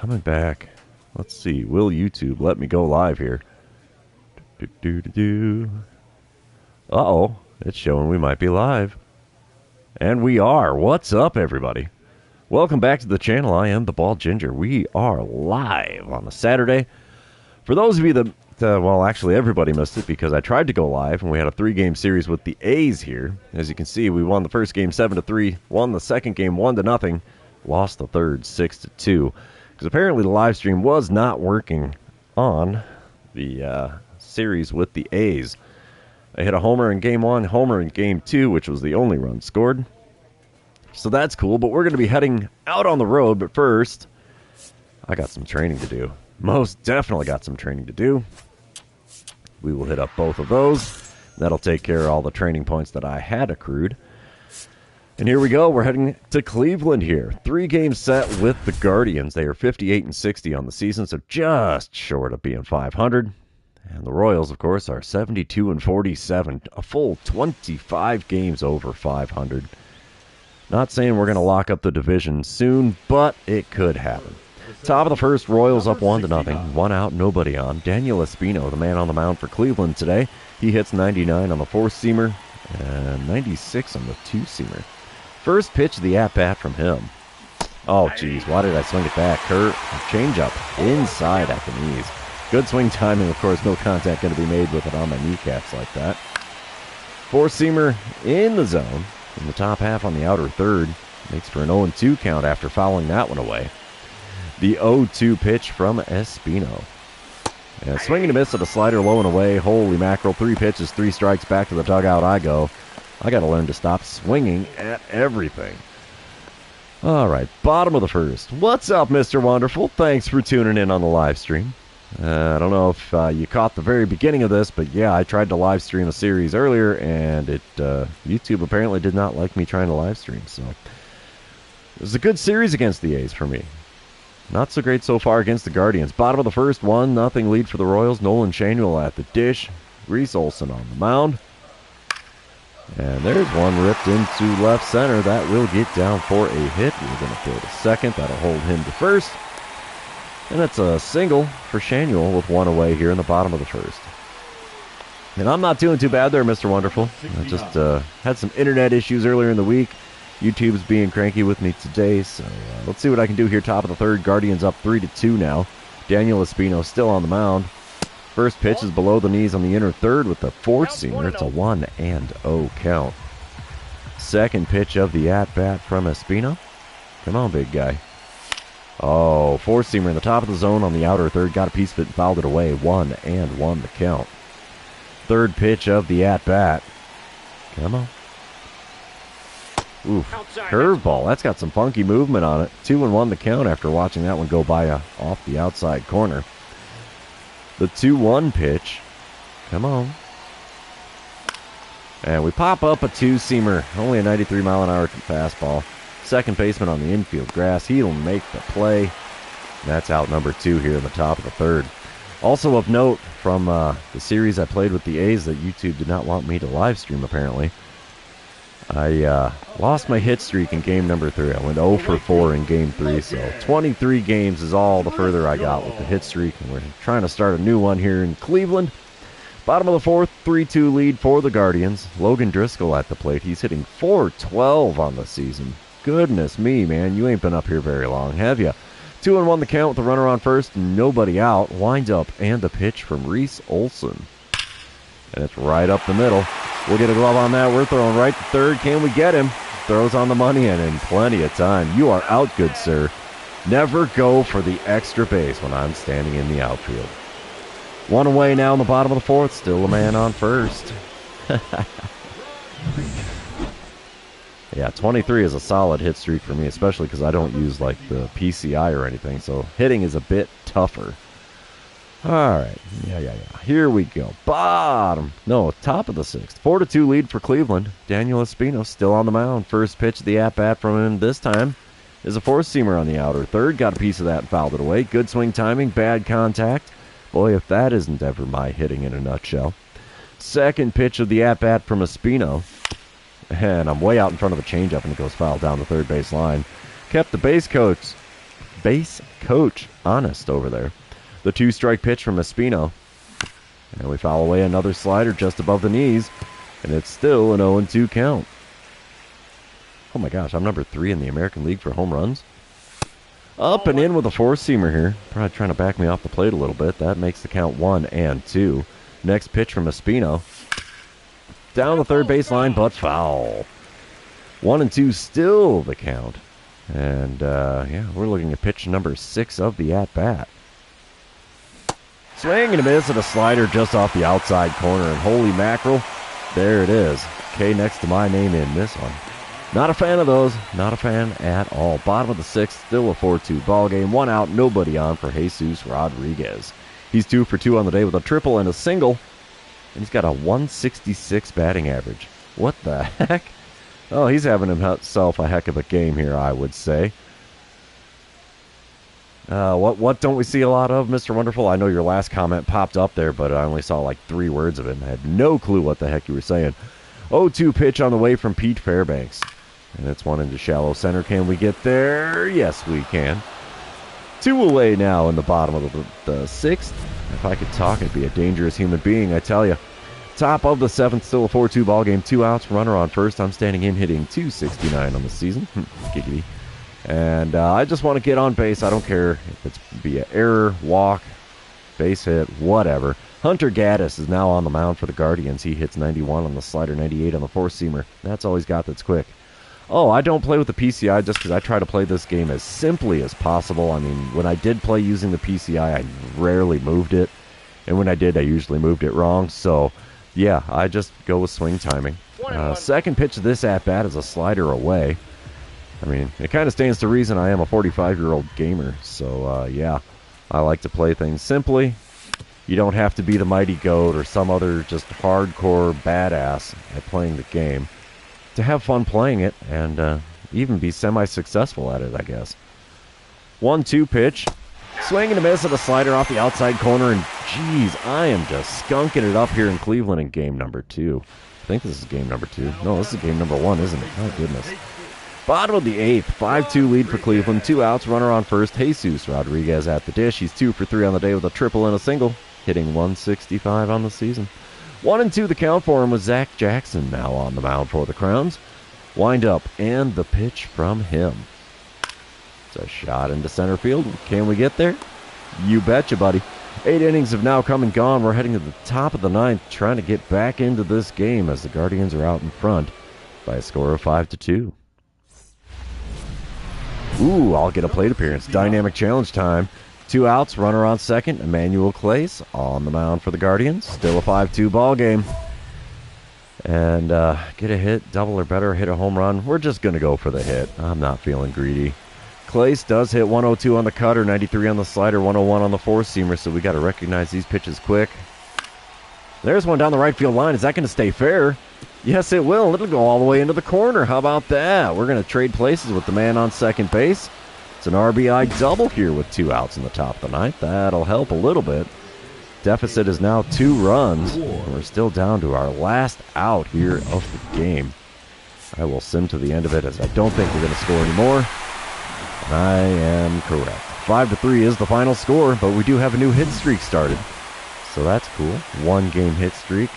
coming back. Let's see. Will YouTube let me go live here? Uh-oh. It's showing we might be live. And we are. What's up, everybody? Welcome back to the channel. I am the Bald Ginger. We are live on a Saturday. For those of you that, well, actually everybody missed it because I tried to go live, and we had a 3-game series with the A's here. As you can see, we won the first game 7-3, won the second game 1-0, lost the third 6-2. Because apparently the live stream was not working on the series with the A's. I hit a homer in game 1, homer in game 2, which was the only run scored. So that's cool, but we're going to be heading out on the road. But first, I got some training to do. Most definitely got some training to do. We will hit up both of those. That'll take care of all the training points that I had accrued. And here we go. We're heading to Cleveland here. 3-game set with the Guardians. They are 58-60 on the season, so just short of being 500. And the Royals, of course, are 72-47, a full 25 games over 500. Not saying we're going to lock up the division soon, but it could happen. Top of the first, Royals up 1-0. 1 out, nobody on. Daniel Espino, the man on the mound for Cleveland today. He hits 99 on the 4-seamer and 96 on the 2-seamer. First pitch of the at-bat from him. Oh, geez, why did I swing it back? Kurt, change-up inside at the knees. Good swing timing, of course. No contact going to be made with it on my kneecaps like that. 4-seamer in the zone. In the top half on the outer third. Makes for an 0-2 count after fouling that one away. The 0-2 pitch from Espino. And swinging a miss at a slider low and away. Holy mackerel. 3 pitches, 3 strikes. Back to the dugout I go. I got to learn to stop swinging at everything. All right, bottom of the first. What's up, Mr. Wonderful? Thanks for tuning in on the live stream. I don't know if you caught the very beginning of this, but yeah, I tried to live stream a series earlier, and YouTube apparently did not like me trying to live stream. So it was a good series against the A's for me. Not so great so far against the Guardians. Bottom of the first, 1-0 lead for the Royals. Nolan Shanuel at the dish. Reese Olson on the mound. And there's one ripped into left center. That will get down for a hit. We're going to throw to second. That'll hold him to first. And it's a single for Shanuel with 1 away here in the bottom of the first. And I'm not doing too bad there, Mr. Wonderful. I just had some internet issues earlier in the week. YouTube's being cranky with me today. So let's see what I can do here. Top of the third. Guardians up 3-2 now. Daniel Espino still on the mound. First pitch is below the knees on the inner third with the 4-seamer. It's a 1-0 count. Second pitch of the at-bat from Espino. Come on, big guy. Oh, 4-seamer in the top of the zone on the outer third. Got a piece of it and fouled it away. 1-1 the count. Third pitch of the at-bat. Come on. Oof. Curveball. That's got some funky movement on it. 2-1 the count after watching that one go by off the outside corner. The 2-1 pitch. Come on. And we pop up a 2-seamer. Only a 93-mile-an-hour fastball. Second baseman on the infield grass. He'll make the play. That's out number 2 here in the top of the third. Also of note from the series I played with the A's that YouTube did not want me to live stream apparently. I lost my hit streak in game number 3. I went 0 for 4 in game 3, so 23 games is all the further I got with the hit streak, and we're trying to start a new one here in Cleveland. Bottom of the fourth, 3-2 lead for the Guardians. Logan Driscoll at the plate. He's hitting .412 on the season. Goodness me, man, you ain't been up here very long, have you? 2-1 the count with the runner on first, nobody out. Wind up and the pitch from Reese Olson. And it's right up the middle. We'll get a glove on that. We're throwing right to third. Can we get him? Throws on the money and in plenty of time. You are out, good sir. Never go for the extra base when I'm standing in the outfield. 1 away now in the bottom of the fourth. Still a man on first. Yeah, 23 is a solid hit streak for me, especially because I don't use like the PCI or anything. So hitting is a bit tougher. All right. Yeah. Here we go. Top of the sixth. 4-2 lead for Cleveland. Daniel Espino still on the mound. First pitch of the at-bat from him this time is a 4-seamer on the outer third. Got a piece of that and fouled it away. Good swing timing. Bad contact. Boy, if that isn't ever my hitting in a nutshell. Second pitch of the at-bat from Espino. And I'm way out in front of a changeup and it goes foul down the third base line. Kept the base coach base coach Honest over there. The 2-strike pitch from Espino. And we foul away another slider just above the knees. And it's still an 0-2 count. Oh my gosh, I'm number 3 in the American League for home runs. Up and in with a 4-seamer here. Probably trying to back me off the plate a little bit. That makes the count 1-2. Next pitch from Espino. Down the third baseline, but foul. 1-2 still the count. And, yeah, we're looking at pitch number 6 of the at-bat. Swing and a miss at a slider just off the outside corner. And holy mackerel, there it is. K next to my name in this one. Not a fan of those. Not a fan at all. Bottom of the 6th, still a 4-2 ball game. 1 out, nobody on for Jesus Rodriguez. He's 2 for 2 on the day with a triple and a single. And he's got a 166 batting average. What the heck? Oh, he's having himself a heck of a game here, I would say. What don't we see a lot of, Mr. Wonderful? I know your last comment popped up there, but I only saw like 3 words of it, and I had no clue what the heck you were saying. 0-2 pitch on the way from Pete Fairbanks. And it's one into shallow center. Can we get there? Yes, we can. 2 away now in the bottom of the 6th. If I could talk, I'd be a dangerous human being, I tell you. Top of the 7th, still a 4-2 ball game. 2 outs, runner on first. I'm standing in, hitting .269 on the season. Giggity. And I just want to get on base. I don't care if it's via error, walk, base hit, whatever. Hunter Gaddis is now on the mound for the Guardians. He hits 91 on the slider, 98 on the 4-seamer. That's all he's got that's quick. Oh, I don't play with the PCI just because I try to play this game as simply as possible. I mean, when I did play using the PCI, I rarely moved it. And when I did, I usually moved it wrong. So, yeah, I just go with swing timing. Second pitch of this at-bat is a slider away. I mean, it kind of stands to reason I am a 45-year-old gamer. So, yeah, I like to play things simply. You don't have to be the mighty GOAT or some other just hardcore badass at playing the game to have fun playing it and even be semi-successful at it, I guess. 1-2 pitch. Swing and a miss at a slider off the outside corner. And, geez, I am just skunking it up here in Cleveland in game number 2. I think this is game number 2. No, this is game number 1, isn't it? Oh, goodness. Bottom of the 8th, 5-2 lead for Cleveland. 2 outs, runner on first. Jesus Rodriguez at the dish. He's 2 for 3 on the day with a triple and a single, hitting 165 on the season. 1-2 the count for him with Zach Jackson now on the mound for the Crowns. Wind up and the pitch from him. It's a shot into center field. Can we get there? You betcha, buddy. 8 innings have now come and gone. We're heading to the top of the 9th, trying to get back into this game as the Guardians are out in front by a score of 5-2. Ooh, I'll get a plate appearance. Dynamic challenge time. 2 outs, runner on second. Emmanuel Clace on the mound for the Guardians. Still a 5-2 ball game. And get a hit, double or better, hit a home run. We're just going to go for the hit. I'm not feeling greedy. Clace does hit 102 on the cutter, 93 on the slider, 101 on the 4-seamer, so we got to recognize these pitches quick. There's one down the right field line. Is that going to stay fair? Yes, it will. It'll go all the way into the corner. How about that? We're going to trade places with the man on second base. It's an RBI double here with 2 outs in the top of the 9th. That'll help a little bit. Deficit is now 2 runs. And we're still down to our last out here of the game. I will sim to the end of it as I don't think we're going to score anymore. And I am correct. 5-3 is the final score, but we do have a new hit streak started. So that's cool. 1-game hit streak.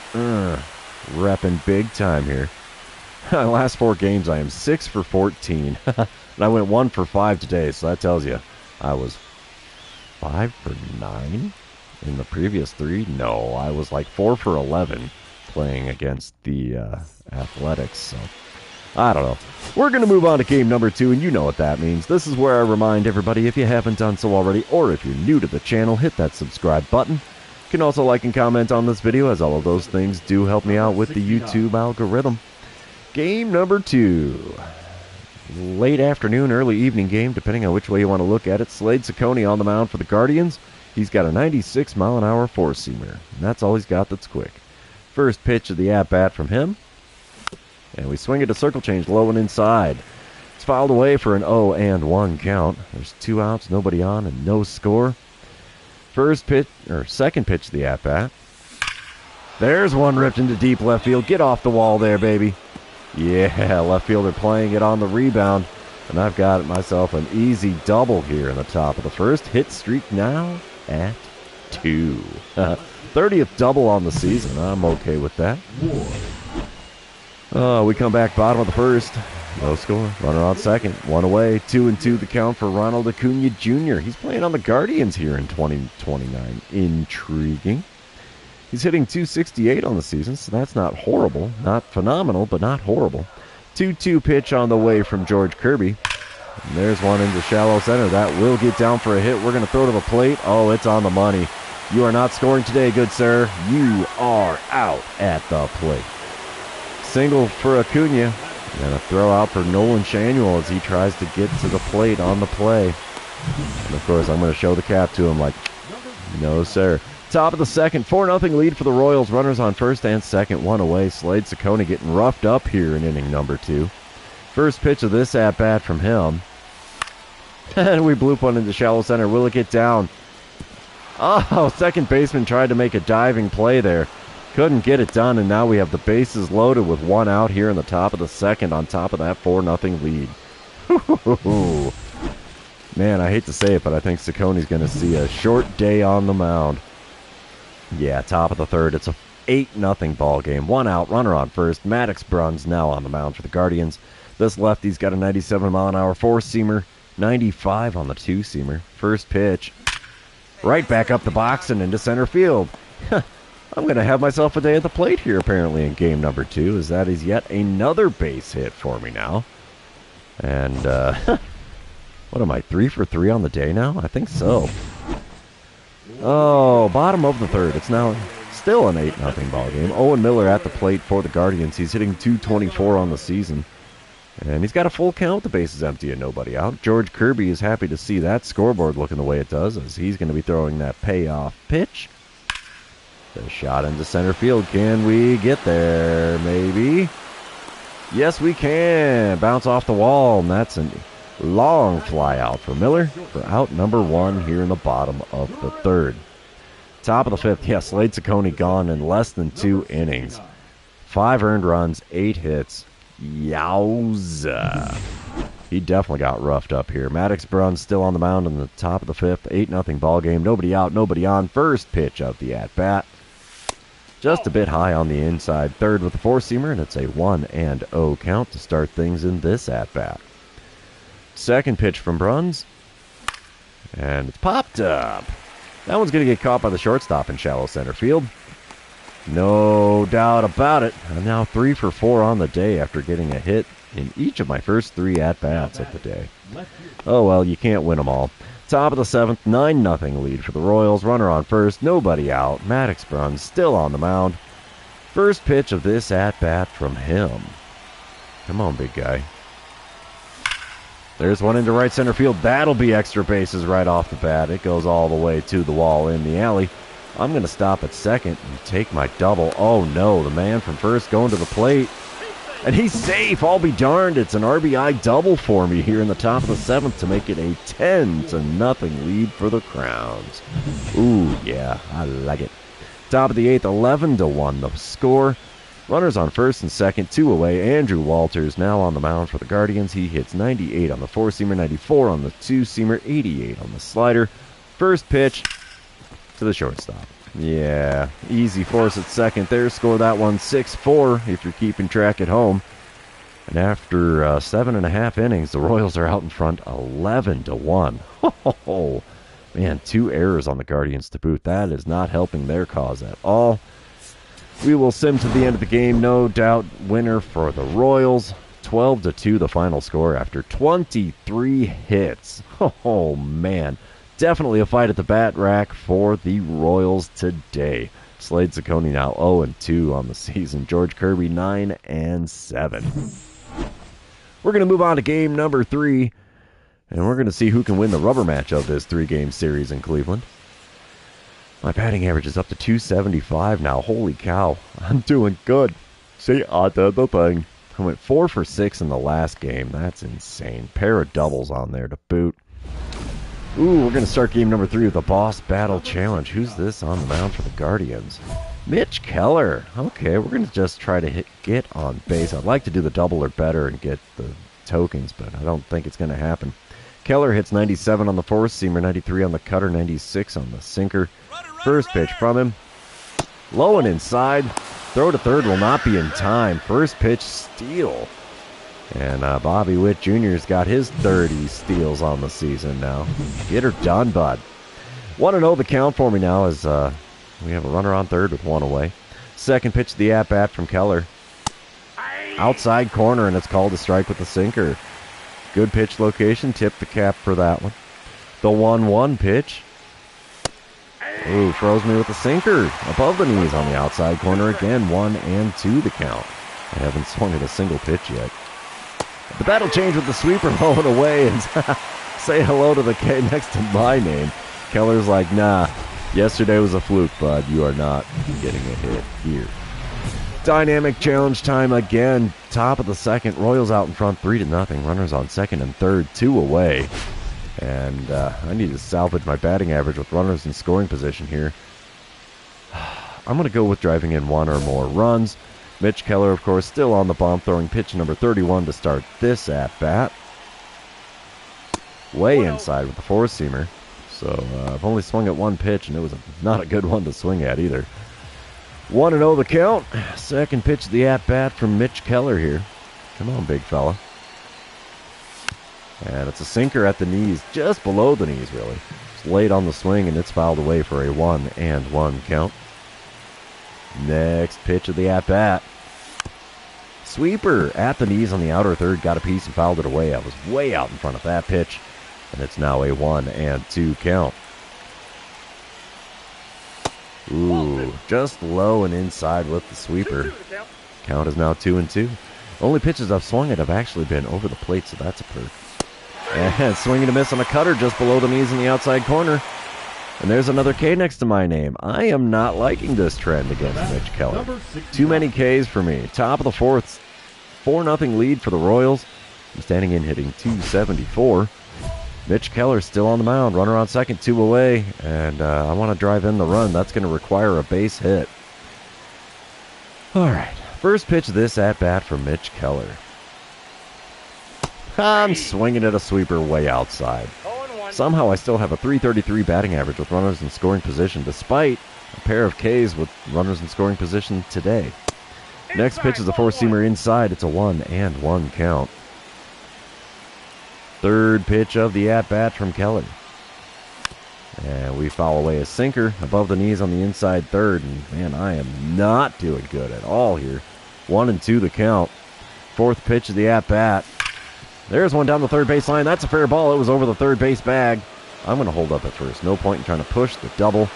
Repping big time here. Last 4 games, I am 6 for 14. And I went 1 for 5 today, so that tells you I was 5 for 9 in the previous 3. No, I was like 4 for 11 playing against the Athletics. So I don't know. We're going to move on to game number 2, and you know what that means. This is where I remind everybody, if you haven't done so already, or if you're new to the channel, hit that subscribe button. You can also like and comment on this video, as all of those things do help me out with the YouTube algorithm. Game number 2. Late afternoon, early evening game, depending on which way you want to look at it. Slade Ciccone on the mound for the Guardians. He's got a 96-mile-an-hour 4-seamer, and that's all he's got that's quick. First pitch of the at-bat from him. And we swing it to circle change, low and inside. It's fouled away for an 0-1 count. There's 2 outs, nobody on, and no score. Second pitch of the at-bat. There's one ripped into deep left field. Get off the wall there, baby. Yeah, left fielder playing it on the rebound. And I've got myself an easy double here in the top of the first. Hit streak now at 2. 30th double on the season. I'm okay with that. We come back bottom of the first. No score. Runner on second. 1 away. 2-2 the count for Ronald Acuna Jr. He's playing on the Guardians here in 2029. Intriguing. He's hitting .268 on the season, so that's not horrible. Not phenomenal, but not horrible. 2-2 pitch on the way from George Kirby. And there's one into shallow center. That will get down for a hit. We're going to throw to the plate. Oh, it's on the money. You are not scoring today, good sir. You are out at the plate. Single for Acuna. And a throw out for Nolan Shanuel as he tries to get to the plate on the play. And, of course, I'm going to show the cap to him like, no, sir. Top of the second, 4-0 lead for the Royals. Runners on first and second, 1 away. Slade Ciccone getting roughed up here in inning number 2. First pitch of this at-bat from him. And we bloop one into shallow center. Will it get down? Oh, second baseman tried to make a diving play there. Couldn't get it done, and now we have the bases loaded with 1 out here in the top of the second on top of that 4-0 lead. Man, I hate to say it, but I think Ciccone's going to see a short day on the mound. Yeah, top of the third. It's a 8-0 ball game. 1 out, runner on first. Maddox Bruns now on the mound for the Guardians. This lefty's got a 97-mile-an-hour four-seamer, 95 on the two-seamer. First pitch, right back up the box and into center field. I'm going to have myself a day at the plate here, apparently, in game number 2, as that is yet another base hit for me now. And, what am I, 3 for 3 on the day now? I think so. Oh, bottom of the third. It's now still an 8-0 ball game. Owen Miller at the plate for the Guardians. He's hitting .224 on the season. And he's got a full count, the bases empty and nobody out. George Kirby is happy to see that scoreboard looking the way it does, as he's going to be throwing that payoff pitch. The shot into center field. Can we get there? Maybe. Yes, we can. Bounce off the wall, and that's a long fly out for Miller for out number 1 here in the bottom of the third. Top of the fifth. Yes, Slade Ciccone gone in less than 2 innings. 5 earned runs, 8 hits. Yowza. He definitely got roughed up here. Maddox Bruns still on the mound in the top of the fifth. 8-0 ball game. Nobody out, nobody on. First pitch of the at-bat. Just a bit high on the inside third with the four-seamer, and it's a 1-0 count to start things in this at-bat. Second pitch from Bruns, and it's popped up. That one's going to get caught by the shortstop in shallow center field. No doubt about it. I'm now 3 for 4 on the day after getting a hit in each of my first 3 at-bats of the day. Oh, well, you can't win them all. Top of the seventh, 9-0 lead for the Royals. Runner on first, nobody out. Maddox Bruns still on the mound. First pitch of this at-bat from him. Come on, big guy. There's one into right center field. That'll be extra bases right off the bat. It goes all the way to the wall in the alley. I'm going to stop at second and take my double. Oh, no, the man from first going to the plate. And he's safe. I'll be darned. It's an RBI double for me here in the top of the seventh to make it a 10-0 lead for the Crowns. Ooh, yeah, I like it. Top of the eighth, 11-1 the score. Runners on first and second, 2 away. Andrew Walters now on the mound for the Guardians. He hits 98 on the four-seamer, 94 on the two-seamer, 88 on the slider. First pitch to the shortstop. Yeah, easy force at second there. Score that one 6-4 if you're keeping track at home. And after 7.5 innings, the Royals are out in front 11-1. Oh, man, 2 errors on the Guardians to boot. That is not helping their cause at all. We will sim to the end of the game. No doubt winner for the Royals. 12-2 the final score after 23 hits. Oh, man. Definitely a fight at the bat rack for the Royals today. Slade Ciccone now 0-2 on the season. George Kirby 9-7. We're going to move on to game number 3, and we're going to see who can win the rubber match of this 3-game series in Cleveland. My batting average is up to 275 now. Holy cow. I'm doing good. See, I did the thing. I went 4 for 6 in the last game. That's insane. Pair of doubles on there to boot. Ooh, we're going to start game number 3 with the Boss Battle Challenge. Who's this on the mound for the Guardians? Mitch Keller. Okay, we're going to just try to get on base. I'd like to do the double or better and get the tokens, but I don't think it's going to happen. Keller hits 97 on the four-seamer, 93 on the cutter, 96 on the sinker. First pitch from him. Low and inside. Throw to third will not be in time. First pitch steal. And Bobby Witt Jr.'s got his 30 steals on the season now. Get her done, bud. 1-0 the count for me now as we have a runner on third with one away. Second pitch to the at-bat from Keller. Outside corner, and it's called a strike with the sinker. Good pitch location. Tip the cap for that one. The 1-1 pitch. Ooh, throws me with the sinker. Above the knees on the outside corner again. 1-2 the count. I haven't swung at a single pitch yet. But that'll change with the sweeper low and away. And say hello to the K next to my name. Keller's like, nah, yesterday was a fluke, bud. You are not getting a hit here. Dynamic challenge time again. Top of the second. Royals out in front 3-0. Runners on second and third. 2 away. And I need to salvage my batting average with runners in scoring position here. I'm going to go with driving in 1 or more runs. Mitch Keller, of course, still on the bump, throwing pitch number 31 to start this at-bat. Way inside with the four-seamer. So I've only swung at one pitch, and it was not a good one to swing at either. 1-0 the count. Second pitch of the at-bat from Mitch Keller here. Come on, big fella. And it's a sinker at the knees, just below the knees, really. It's late on the swing, and it's fouled away for a 1-1 count. Next pitch of the at-bat. Sweeper at the knees on the outer third. Got a piece and fouled it away. I was way out in front of that pitch. And it's now a 1-2 count. Ooh, just low and inside with the sweeper. Count is now 2-2. Only pitches I've swung at have actually been over the plate, so that's a perk. And swinging a miss on a cutter just below the knees in the outside corner. And there's another K next to my name. I am not liking this trend against Mitch Keller. Too many Ks for me. Top of the fourth, 4-0 lead for the Royals. I'm standing in hitting 274. Mitch Keller still on the mound. Runner on second, 2 away. And I want to drive in the run. That's going to require a base hit. All right. First pitch of this at-bat from Mitch Keller. I'm swinging at a sweeper way outside. Somehow I still have a .333 batting average with runners in scoring position, despite a pair of Ks with runners in scoring position today. Next pitch is a four-seamer inside. It's a 1-1 count. Third pitch of the at-bat from Keller. And we foul away a sinker above the knees on the inside third. And, man, I am not doing good at all here. 1-2 the count. Fourth pitch of the at-bat. There's one down the third base line. That's a fair ball. It was over the third base bag. I'm going to hold up at first. No point in trying to push the double.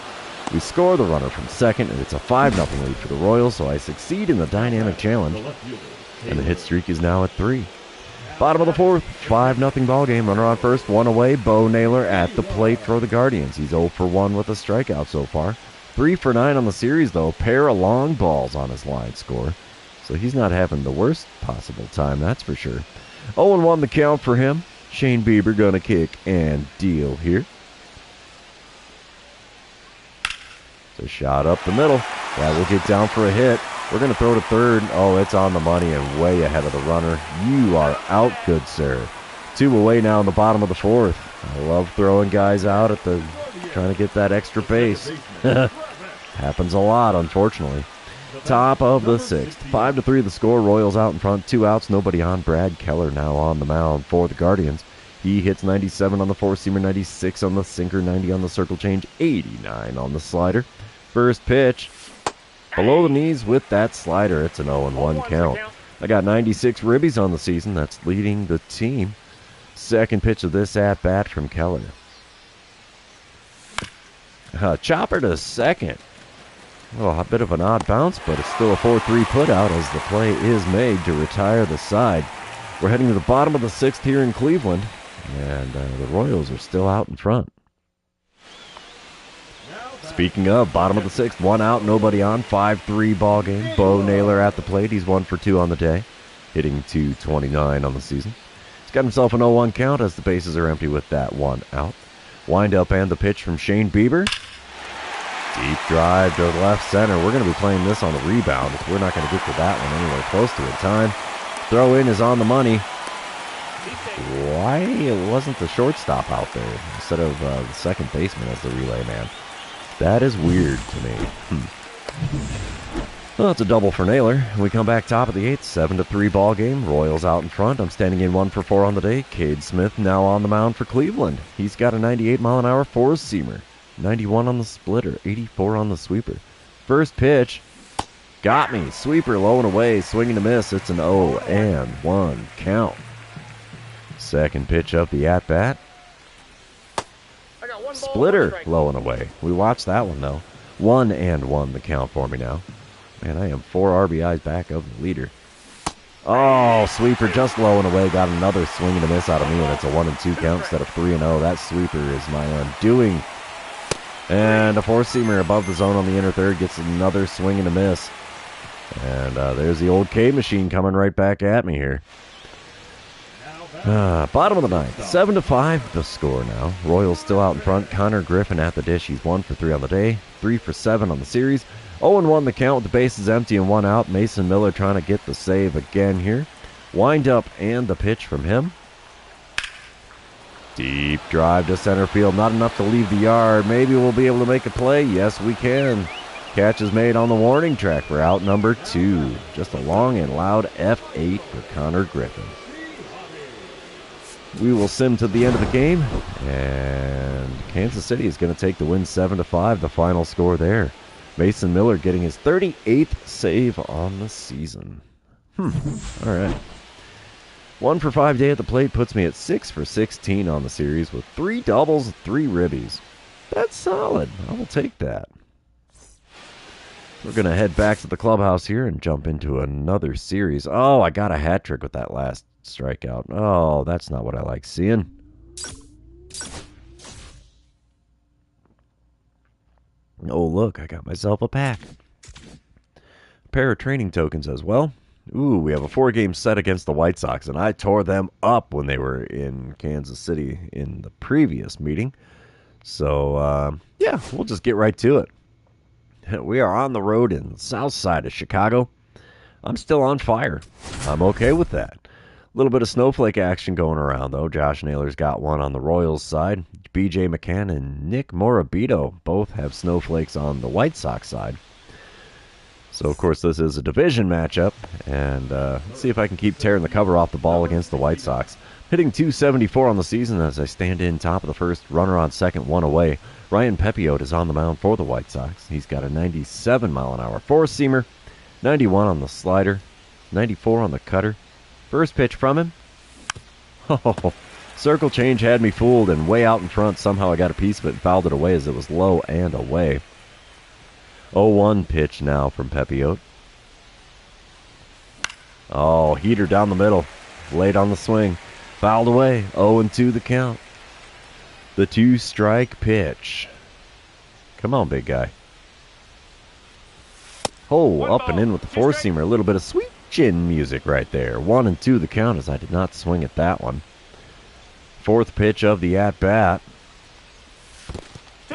We score the runner from second, and it's a 5-0 lead for the Royals, so I succeed in the dynamic challenge. And the hit streak is now at 3. Bottom of the fourth, 5-0 ball game. Runner on first, 1 away. Bo Naylor at the plate for the Guardians. He's 0 for 1 with a strikeout so far. 3 for 9 on the series, though. Pair of long balls on his line score. So he's not having the worst possible time, that's for sure. 0-1 the count for him. Shane Bieber going to kick and deal here. It's a shot up the middle. That will get down for a hit. We're going to throw to third. Oh, it's on the money and way ahead of the runner. You are out, good sir. 2 away now in the bottom of the fourth. I love throwing guys out at the trying to get that extra base. Happens a lot, unfortunately. Top of the sixth. 5-3 the score. Royals out in front. 2 outs, nobody on. Brad Keller now on the mound for the Guardians. He hits 97 on the four-seamer, 96 on the sinker, 90 on the circle change, 89 on the slider. First pitch. Below the knees with that slider. It's an 0-1 count. I got 96 ribbies on the season. That's leading the team. Second pitch of this at-bat from Keller. Chopper to second. Well, a bit of an odd bounce, but it's still a 4-3 putout as the play is made to retire the side. We're heading to the bottom of the sixth here in Cleveland, and the Royals are still out in front. Speaking of, bottom of the sixth, 1 out, nobody on, 5-3 ball game. Bo Naylor at the plate. He's 1 for 2 on the day, hitting .229 on the season. He's got himself an 0-1 count as the bases are empty with that 1 out. Wind up and the pitch from Shane Bieber. Deep drive to left center. We're going to be playing this on a rebound. We're not going to get to that one anywhere close to in time. Throw in is on the money. why wasn't the shortstop out there instead of the second baseman as the relay man? That is weird to me. Well, it's a double for Naylor. We come back top of the 8th, 7-3 ball game. Royals out in front. I'm standing in 1 for 4 on the day. Cade Smith now on the mound for Cleveland. He's got a 98-mile-an-hour four-seamer, 91 on the splitter, 84 on the sweeper. First pitch, got me. Sweeper low and away, swing and a miss. It's an 0-1 count. Second pitch of the at-bat. Splitter low and away. We watched that one, though. 1-1 the count for me now. Man, I am 4 RBIs back of the leader. Oh, sweeper just low and away. Got another swing and a miss out of me, and it's a 1-2 count instead of 3-0. That sweeper is my undoing. And a four-seamer above the zone on the inner third gets another swing and a miss. And there's the old K machine coming right back at me here. Bottom of the 9th, 7-5 the score now. Royals still out in front. Connor Griffin at the dish. He's 1 for 3 on the day, 3 for 7 on the series. 0-1 the count with the bases empty and 1 out. Mason Miller trying to get the save again here. Wind up and the pitch from him. Deep drive to center field. Not enough to leave the yard. Maybe we'll be able to make a play. Yes, we can. Catch is made on the warning track for out number 2. Just a long and loud F8 for Connor Griffin. We will sim to the end of the game, and Kansas City is going to take the win 7-5, the final score there. Mason Miller getting his 38th save on the season. All right. 1 for 5 day at the plate puts me at 6 for 16 on the series with 3 doubles, 3 ribbies. That's solid. I will take that. We're going to head back to the clubhouse here and jump into another series. Oh, I got a hat trick with that last strikeout. Oh, that's not what I like seeing. Oh, look, I got myself a pack. A pair of training tokens as well. Ooh, we have a 4-game set against the White Sox, and I tore them up when they were in Kansas City in the previous meeting. So, yeah, we'll just get right to it. We are on the road in the south side of Chicago. I'm still on fire. I'm okay with that. A little bit of snowflake action going around, though. Josh Naylor's got one on the Royals side. B.J. McCann and Nick Morabito both have snowflakes on the White Sox side. So, of course, this is a division matchup. And let's see if I can keep tearing the cover off the ball against the White Sox. Hitting .274 on the season as I stand in top of the first, runner on second, 1 away. Ryan Pepiot is on the mound for the White Sox. He's got a 97-mile-an-hour four-seamer, 91 on the slider, 94 on the cutter. First pitch from him. Oh, circle change had me fooled, and way out in front, somehow I got a piece of it and fouled it away as it was low and away. 0-1 pitch now from Pepiot. Oh, heater down the middle. Late on the swing. Fouled away. 0-2 the count. The 2-strike pitch. Come on, big guy. Oh, up and in with the four-seamer. A little bit of sweet chin music right there. 1-2 the count as I did not swing at that one. Fourth pitch of the at-bat.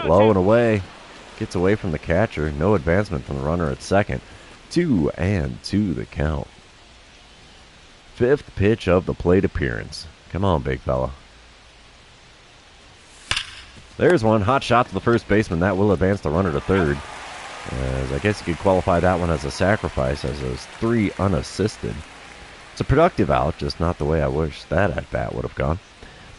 Low and away. Gets away from the catcher. No advancement from the runner at second. 2-2 the count. Fifth pitch of the plate appearance. Come on, big fella. There's one. Hot shot to the first baseman. That will advance the runner to third. As I guess you could qualify that one as a sacrifice, as those 3 unassisted. It's a productive out, just not the way I wish that at-bat would have gone.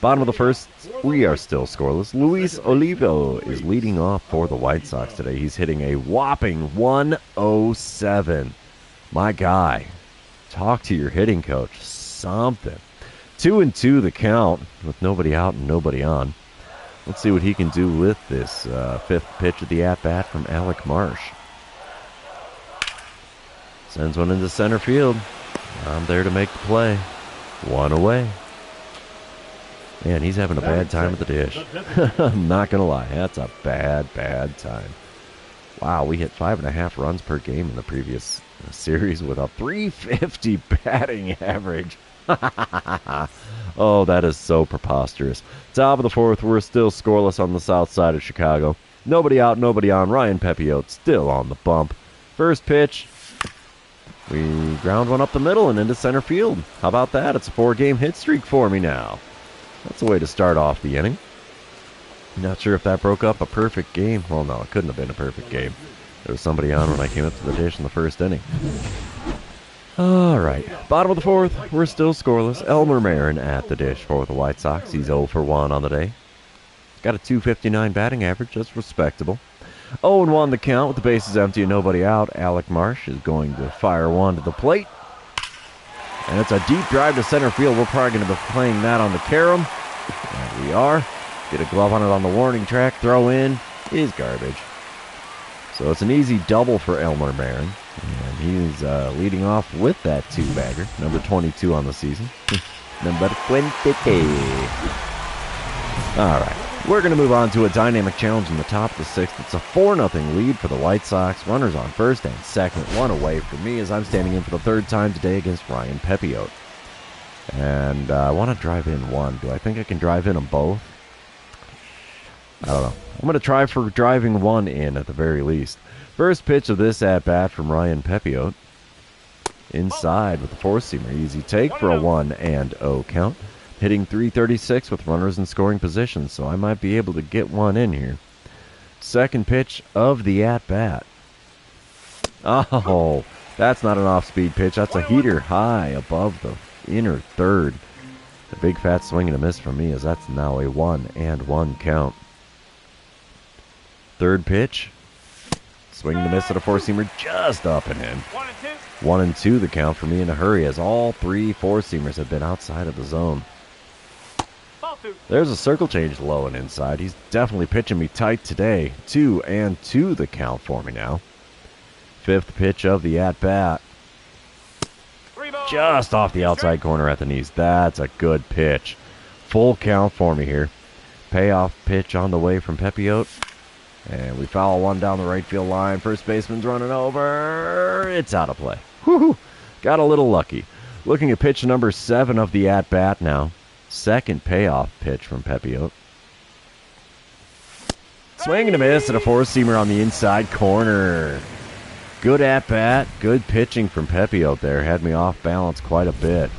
Bottom of the first, we are still scoreless. Luis Olivo is leading off for the White Sox today. He's hitting a whopping 107. My guy, talk to your hitting coach. Something. 2-2 the count with nobody out and nobody on. Let's see what he can do with this fifth pitch of the at-bat from Alec Marsh. Sends one into center field. I'm there to make the play. 1 away. Man, he's having a bad time at the dish. I'm not going to lie. That's a bad, bad time. Wow, we hit 5.5 runs per game in the previous series with a .350 batting average. Oh, that is so preposterous. Top of the fourth, we're still scoreless on the south side of Chicago. Nobody out, nobody on. Ryan Pepiot still on the bump. First pitch. We ground one up the middle and into center field. How about that? It's a 4-game hit streak for me now. That's a way to start off the inning. Not sure if that broke up a perfect game. Well, no, it couldn't have been a perfect game. There was somebody on when I came up to the dish in the first inning. All right, bottom of the fourth, we're still scoreless. Elmer Marin at the dish for the White Sox. He's 0 for 1 on the day. Got a .259 batting average. That's respectable. 0-1 the count with the bases empty and nobody out. Alec Marsh is going to fire one to the plate. And it's a deep drive to center field. We're probably going to be playing that on the carom. And we are. Get a glove on it on the warning track. Throw in is garbage. So it's an easy double for Elmer Marin. And he's leading off with that 2-bagger. Number 22 on the season. Number 22. All right. We're going to move on to a dynamic challenge in the top of the 6th. It's a 4-0 lead for the White Sox. Runners on first and second. One away for me as I'm standing in for the 3rd time today against Ryan Pepiot. And I want to drive in one. Do I think I can drive in them both? I don't know. I'm going to try for driving one in at the very least. First pitch of this at-bat from Ryan Pepiot. Inside with the 4-seamer. Easy take for a 1-0 count. Hitting .336 with runners in scoring position, so I might be able to get one in here. Second pitch of the at-bat. Oh, that's not an off-speed pitch. That's a heater high above the inner third. A big fat swing and a miss from me as that's now a 1-1 count. Third pitch. Swing and a miss at a 4-seamer just up and in. 1-2 the count for me in a hurry as all 3 4-seamers have been outside of the zone. There's a circle change low and inside. He's definitely pitching me tight today. 2-2 the count for me now. Fifth pitch of the at-bat. Just off the outside corner at the knees. That's a good pitch. Full count for me here. Payoff pitch on the way from Pepiot. And we foul one down the right field line. First baseman's running over. It's out of play. Whew. Got a little lucky. Looking at pitch number 7 of the at-bat now. Second payoff pitch from Pepiot. Swing and a miss at a 4-seamer on the inside corner. Good at-bat. Good pitching from Pepiot there. Had me off balance quite a bit.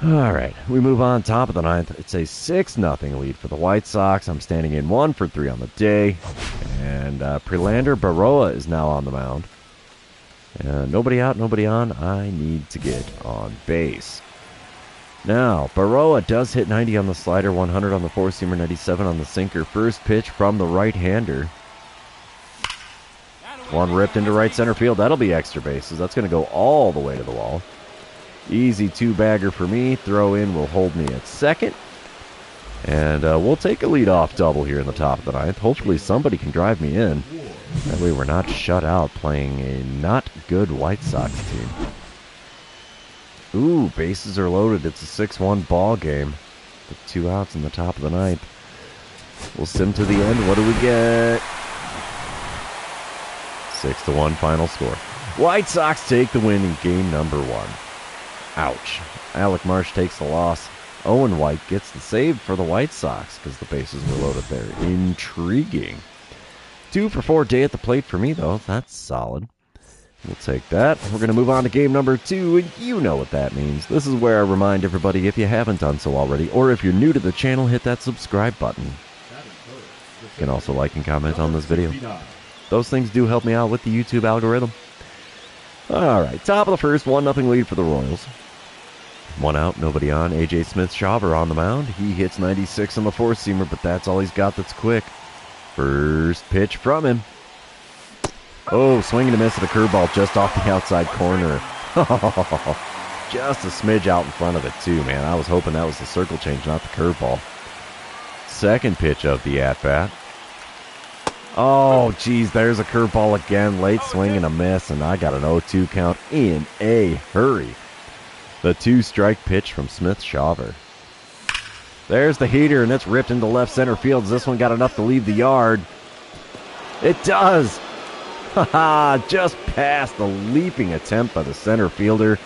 All right, we move on top of the 9th. It's a 6-0 lead for the White Sox. I'm standing in 1 for 3 on the day. And Prelander Baroa is now on the mound. Nobody out, nobody on. I need to get on base. Now, Baroa does hit 90 on the slider, 100 on the 4-seamer, 97 on the sinker. First pitch from the right-hander. One ripped into right center field. That'll be extra bases. That's going to go all the way to the wall. Easy 2-bagger for me. Throw in will hold me at second. And we'll take a leadoff double here in the top of the 9th. Hopefully somebody can drive me in. That way we're not shut out playing a not good White Sox team. Ooh, bases are loaded. It's a 6-1 ball game with 2 outs in the top of the 9th. We'll sim to the end. What do we get? 6-1 final score. White Sox take the win in game number 1. Ouch. Alec Marsh takes the loss. Owen White gets the save for the White Sox because the bases were loaded there. Intriguing. 2 for 4 day at the plate for me, though. That's solid. We'll take that. We're going to move on to game number 2, and you know what that means. This is where I remind everybody, if you haven't done so already, or if you're new to the channel, hit that subscribe button. You can also like and comment on this video. Those things do help me out with the YouTube algorithm. All right, top of the first, 1-0 lead for the Royals. 1 out, nobody on. A.J. Smith-Shawver on the mound. He hits 96 on the 4-seamer, but that's all he's got that's quick. First pitch from him. Oh, swing and a miss at a curveball just off the outside corner. Just a smidge out in front of it, too, man. I was hoping that was the circle change, not the curveball. Second pitch of the at-bat. Oh, geez, there's a curveball again. Late swing and a miss, and I got an 0-2 count in a hurry. The 2-strike pitch from Smith-Shawver. There's the heater, and it's ripped into left center field. This one got enough to leave the yard. It does. Haha, just past the leaping attempt by the center fielder.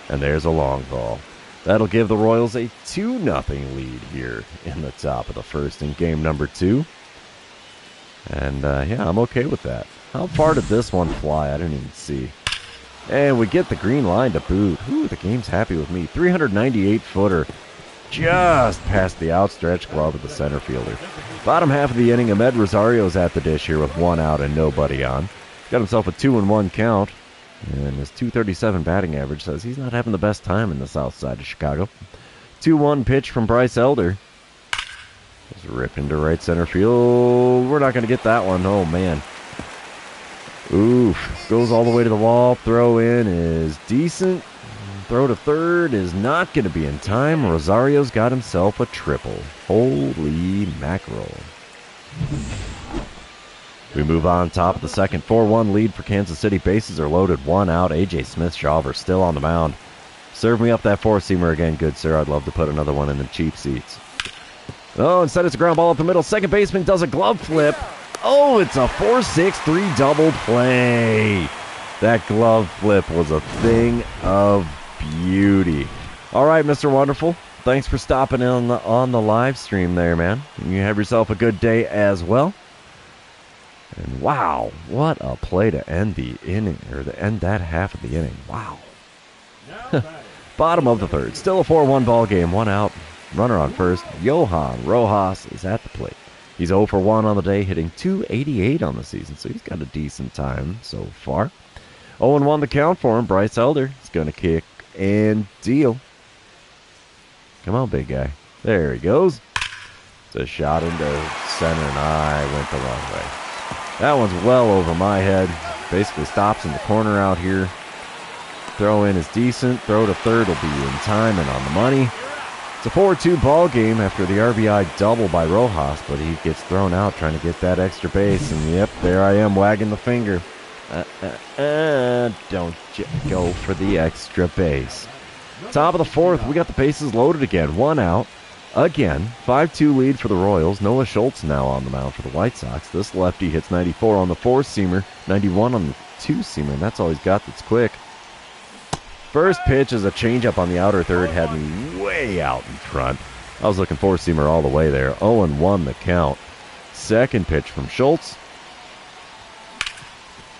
And there's a long ball. That'll give the Royals a 2-0 lead here in the top of the first in game number 2. And, yeah, I'm okay with that. How far did this one fly? I didn't even see. And we get the green line to boot. Ooh, the game's happy with me. 398-footer. Just past the outstretched glove of the center fielder. Bottom half of the inning, Ahmed Rosario's at the dish here with 1 out and nobody on. Got himself a 2-1 count. And his .237 batting average says he's not having the best time in the south side of Chicago. 2-1 pitch from Bryce Elder. Just ripped into right center field. We're not going to get that one. Oh, man. Oof. Goes all the way to the wall. Throw in is decent. Throw to third is not going to be in time. Rosario's got himself a triple. Holy mackerel. We move on top of the second. 4-1 lead for Kansas City. Bases are loaded. 1 out. A.J. Smith-Shawver still on the mound. Serve me up that four-seamer again, good sir. I'd love to put another one in the cheap seats. Oh, instead it's a ground ball up the middle. Second baseman does a glove flip. Oh, it's a 4-6-3 double play. That glove flip was a thing of beauty. All right, Mr. Wonderful. Thanks for stopping in on the live stream there, man. You have yourself a good day as well. And wow, what a play to end the inning, or to end that half of the inning. Wow. Bottom of the third. Still a 4-1 ball game. 1 out. Runner on first. Johan Rojas is at the plate. He's 0 for 1 on the day, hitting .288 on the season, so he's got a decent time so far. 0-1 the count for him. Bryce Elder is going to kick and deal. Come on, big guy. There he goes. It's a shot into center, and I went the wrong way. That one's well over my head. Basically stops in the corner out here. Throw in is decent. Throw to third will be in time and on the money. It's a 4-2 ball game after the RBI double by Rojas, but he gets thrown out trying to get that extra base. And yep, there I am wagging the finger. Don't go for the extra base. Top of the fourth, we got the bases loaded again. 1 out. Again, 5-2 lead for the Royals. Noah Schultz now on the mound for the White Sox. This lefty hits 94 on the four-seamer, 91 on the two-seamer, and that's all he's got that's quick. First pitch is a changeup on the outer third, had me way out in front. I was looking four-seamer all the way there. 0-1 the count. Second pitch from Schultz.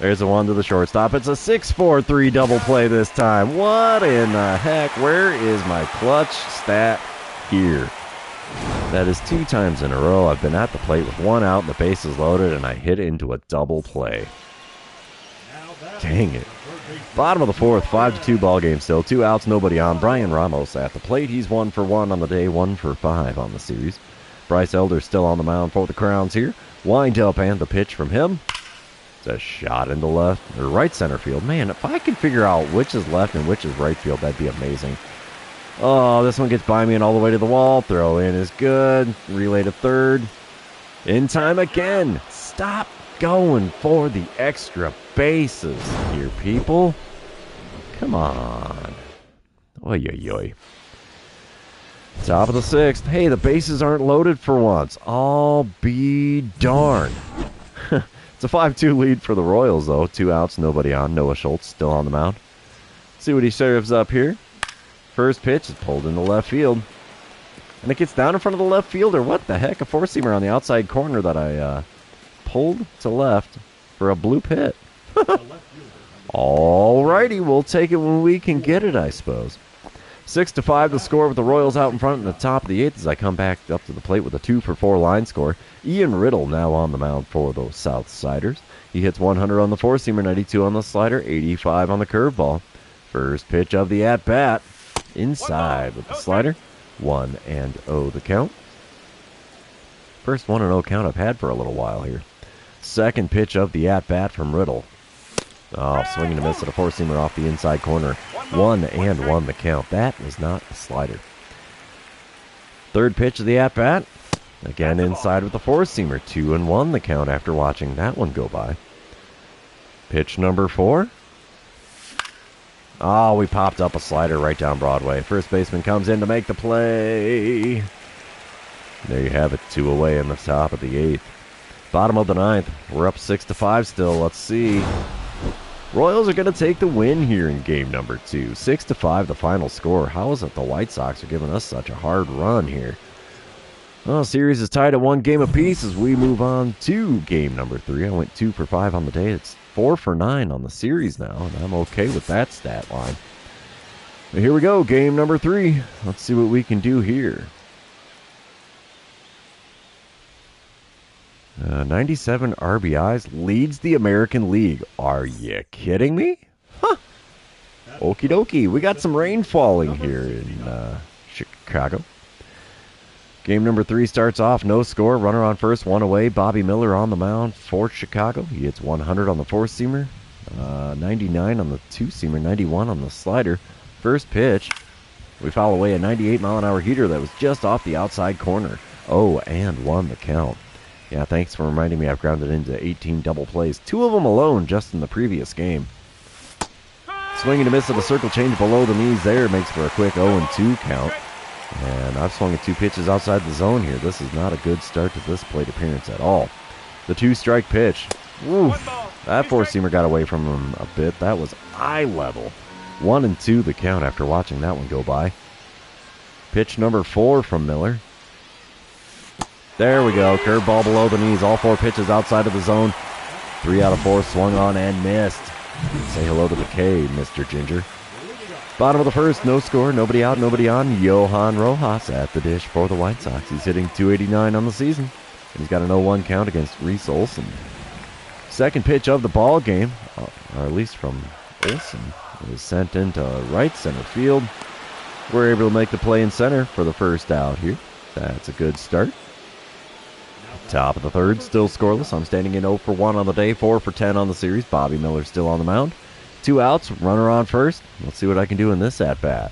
There's a one to the shortstop. It's a 6-4-3 double play this time. What in the heck? Where is my clutch stat here? That is 2 times in a row I've been at the plate with 1 out and the bases loaded, and I hit into a double play. Dang it. Bottom of the fourth, 5-2 ball game still. 2 outs, nobody on. Brian Ramos at the plate. He's 1 for 1 on the day, 1 for 5 on the series. Bryce Elder still on the mound for the Crowns here. Wind up and the pitch from him. It's a shot into left or right center field. Man, if I could figure out which is left and which is right field, that'd be amazing. Oh, this one gets by me and all the way to the wall. Throw in is good. Relay to third. In time again. Stop going for the extra bases here, people. Come on. Oy, oy, oy. Top of the sixth. Hey, the bases aren't loaded for once. I'll be darned. It's a 5-2 lead for the Royals, though. 2 outs, nobody on. Noah Schultz still on the mound. See what he serves up here. First pitch is pulled into left field. And it gets down in front of the left fielder. What the heck? A four-seamer on the outside corner that I pulled to left for a bloop hit. All righty, we'll take it when we can get it, I suppose. 6-5 the score with the Royals out in front in the top of the 8th as I come back up to the plate with a 2-for-4 line score. Ian Riddle now on the mound for those Southsiders. He hits 100 on the four-seamer, 92 on the slider, 85 on the curveball. First pitch of the at-bat. Inside with the slider. 1-0 the count. First 1-0 count I've had for a little while here. Second pitch of the at-bat from Riddle. Oh, swinging a miss at a four-seamer off the inside corner. 1-1 the count. That was not a slider. Third pitch of the at-bat. Again inside with the four-seamer. 2-1 the count after watching that one go by. Pitch number 4. Oh, we popped up a slider right down Broadway. First baseman comes in to make the play. There you have it, 2 away in the top of the 8th. Bottom of the 9th. We're up 6-5 still. Let's see. Royals are going to take the win here in game number 2. 6-5 the final score. How is it the White Sox are giving us such a hard run here? Well, series is tied at 1 game apiece as we move on to game number 3. I went 2 for 5 on the day. It's 4 for 9 on the series now, and I'm okay with that stat line. But here we go, game number 3. Let's see what we can do here. 97 RBIs, leads the American League. Are you kidding me? Huh. Okie dokie. We got some rain falling here in Chicago. Game number 3 starts off, no score, runner on first, 1 away. Bobby Miller on the mound for Chicago. He hits 100 on the 4-seamer, 99 on the 2-seamer, 91 on the slider. First pitch, we foul away a 98-mile-an-hour heater that was just off the outside corner. 0-1 the count. Yeah, thanks for reminding me I've grounded into 18 double plays, 2 of them alone just in the previous game. Swing and a miss of a circle change below the knees there makes for a quick 0-2 count. And I've swung at 2 pitches outside the zone here. This is not a good start to this plate appearance at all. The 2-strike pitch. Oof, that 4-seamer got away from him a bit. That was eye level. 1-2 the count after watching that one go by. Pitch number 4 from Miller. There we go. Curveball below the knees. All 4 pitches outside of the zone. 3 out of 4 swung on and missed. Say hello to the K, Mr. Ginger. Bottom of the first, no score, nobody out, nobody on. Johan Rojas at the dish for the White Sox. He's hitting .289 on the season. And he's got an 0-1 count against Reese Olson. Second pitch of the ball game, or at least from Olson, is sent into right center field. We're able to make the play in center for the first out here. That's a good start. Top of the third, still scoreless. I'm standing in 0 for 1 on the day, 4 for 10 on the series. Bobby Miller still on the mound. 2 outs, runner on first. Let's see what I can do in this at-bat.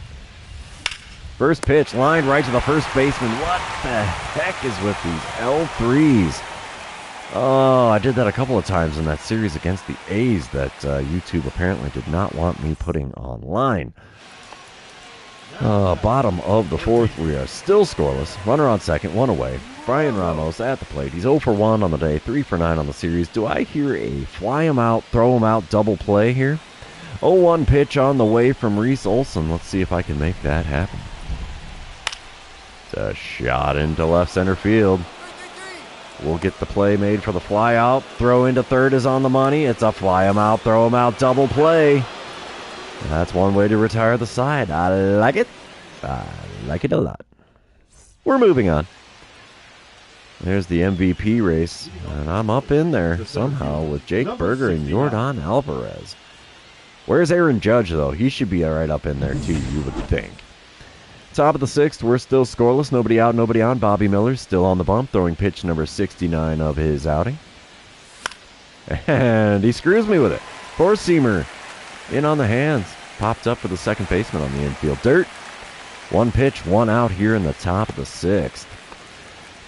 First pitch, lined right to the first baseman. What the heck is with these L3s? Oh, I did that a couple of times in that series against the A's that YouTube apparently did not want me putting online. Bottom of the fourth, we are still scoreless. Runner on second, 1 away. Brian Ramos at the plate. He's 0 for 1 on the day, 3 for 9 on the series. Do I hear a fly him out, throw him out double play here? 0-1 pitch on the way from Reese Olson. Let's see if I can make that happen. It's a shot into left center field. We'll get the play made for the fly out. Throw into third is on the money. It's a fly him out, throw him out double play. That's one way to retire the side. I like it. I like it a lot. We're moving on. There's the MVP race, and I'm up in there somehow with Jake Berger and Yordan Alvarez. Where's Aaron Judge, though? He should be right up in there, too, you would think. Top of the sixth, we're still scoreless. Nobody out, nobody on. Bobby Miller still on the bump, throwing pitch number 69 of his outing. And he screws me with it. 4-seamer in on the hands. Popped up for the second baseman on the infield dirt. 1 pitch, 1 out here in the top of the sixth.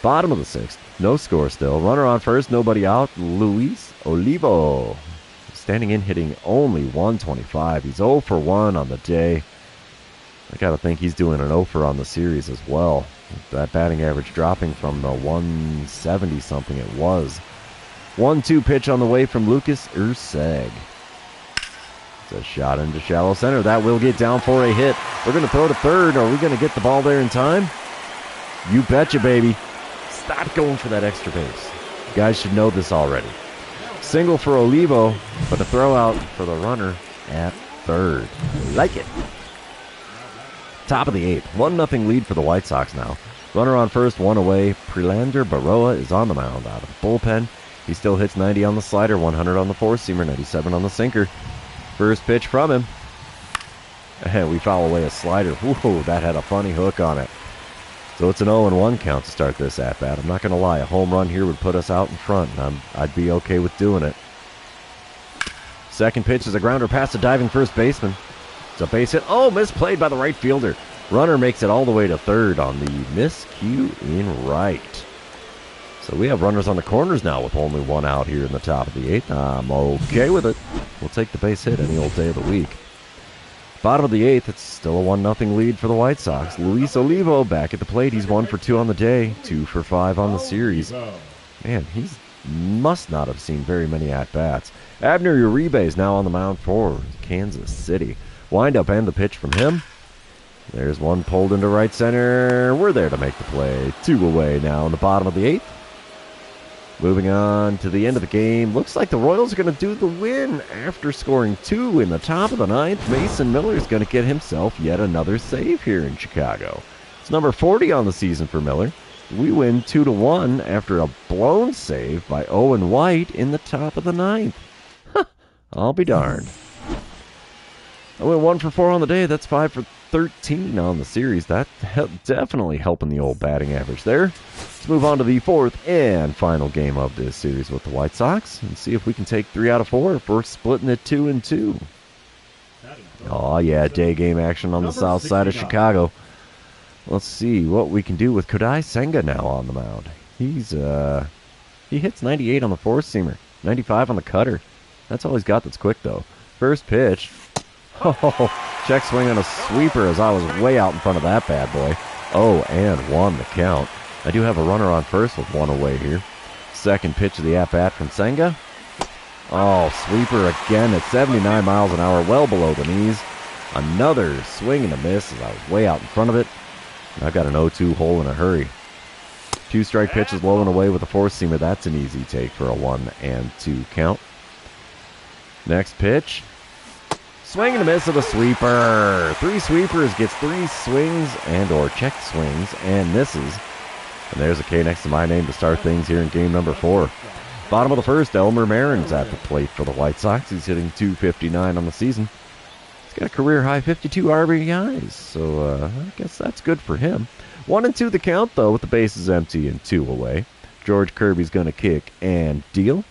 Bottom of the sixth, no score still. Runner on first, nobody out. Luis Olivo standing in, hitting only 125. He's 0 for 1 on the day. I got to think he's doing an 0 for on the series as well. That batting average dropping from the 170-something it was. 1-2 pitch on the way from Lucas Urseg. It's a shot into shallow center. That will get down for a hit. We're going to throw to third. Are we going to get the ball there in time? You betcha, baby. Stop going for that extra base. You guys should know this already. Single for Olivo, but a throw out for the runner at third. Like it. Top of the eighth. 1-0 lead for the White Sox now. Runner on first, 1 away. Prelander Baroa is on the mound out of the bullpen. He still hits 90 on the slider, 100 on the 4-seamer, 97 on the sinker. First pitch from him. And we foul away a slider. Whoa, that had a funny hook on it. So it's an 0-1 count to start this at-bat. I'm not going to lie. A home run here would put us out in front, and I'd be okay with doing it. Second pitch is a grounder past the diving first baseman. It's a base hit. Oh, misplayed by the right fielder. Runner makes it all the way to third on the miscue in right. So we have runners on the corners now with only 1 out here in the top of the eighth. I'm okay with it. We'll take the base hit any old day of the week. Bottom of the eighth, it's still a 1-0 lead for the White Sox. Luis Olivo back at the plate. He's 1 for 2 on the day, 2 for 5 on the series. Man, he must not have seen very many at-bats. Abner Uribe is now on the mound for Kansas City. Wind-up and the pitch from him. There's one pulled into right center. We're there to make the play. 2 away now in the bottom of the 8th. Moving on to the end of the game. Looks like the Royals are going to do the win after scoring 2 in the top of the 9th. Mason Miller is going to get himself yet another save here in Chicago. It's number 40 on the season for Miller. We win 2-1 after a blown save by Owen White in the top of the 9th. I'll be darned. I went 1 for 4 on the day. That's 5 for 13 on the series. That definitely helping the old batting average there. Let's move on to the 4th and final game of this series with the White Sox and see if we can take 3 out of 4 if we're splitting it 2-2. Oh yeah, day game action on the south side of Chicago. Let's see what we can do with Kodai Senga now on the mound. He hits 98 on the four-seamer, 95 on the cutter. That's all he's got that's quick though. First pitch. Oh, check swing on a sweeper as I was way out in front of that bad boy. 0-1 the count. I do have a runner on first with 1 away here. Second pitch of the at-bat from Senga. Oh, sweeper again at 79 miles an hour, well below the knees. Another swing and a miss as I was way out in front of it. And I've got an 0-2 hole in a hurry. 2 strike pitches low and away with a four-seamer. That's an easy take for a 1-2 count. Next pitch. Swing and a miss of a sweeper. 3 sweepers, gets 3 swings and or check swings and misses. And there's a K next to my name to start things here in game number 4. Bottom of the 1st, Elmer Marin's at the plate for the White Sox. He's hitting .259 on the season. He's got a career-high 52 RBIs, so I guess that's good for him. 1-2 the count, though, with the bases empty and 2 away. George Kirby's going to kick and deal.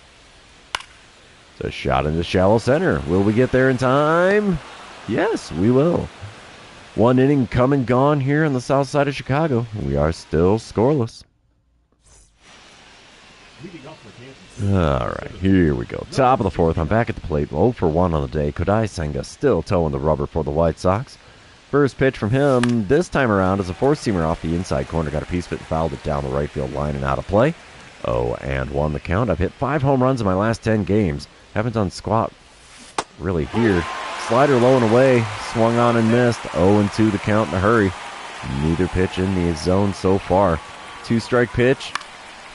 It's a shot into shallow center. Will we get there in time? Yes, we will. 1 inning come and gone here on the south side of Chicago. We are still scoreless. All right, here we go. Top of the 4th. I'm back at the plate. 0 for 1 on the day. Kodai Senga still toeing the rubber for the White Sox. First pitch from him this time around is a four-seamer off the inside corner. Got a piece of it and fouled it down the right field line and out of play. 0-1 the count. I've hit 5 home runs in my last 10 games. Haven't done squat really here. Slider low and away. Swung on and missed. 0-2 the count in a hurry. Neither pitch in the zone so far. 2-strike pitch.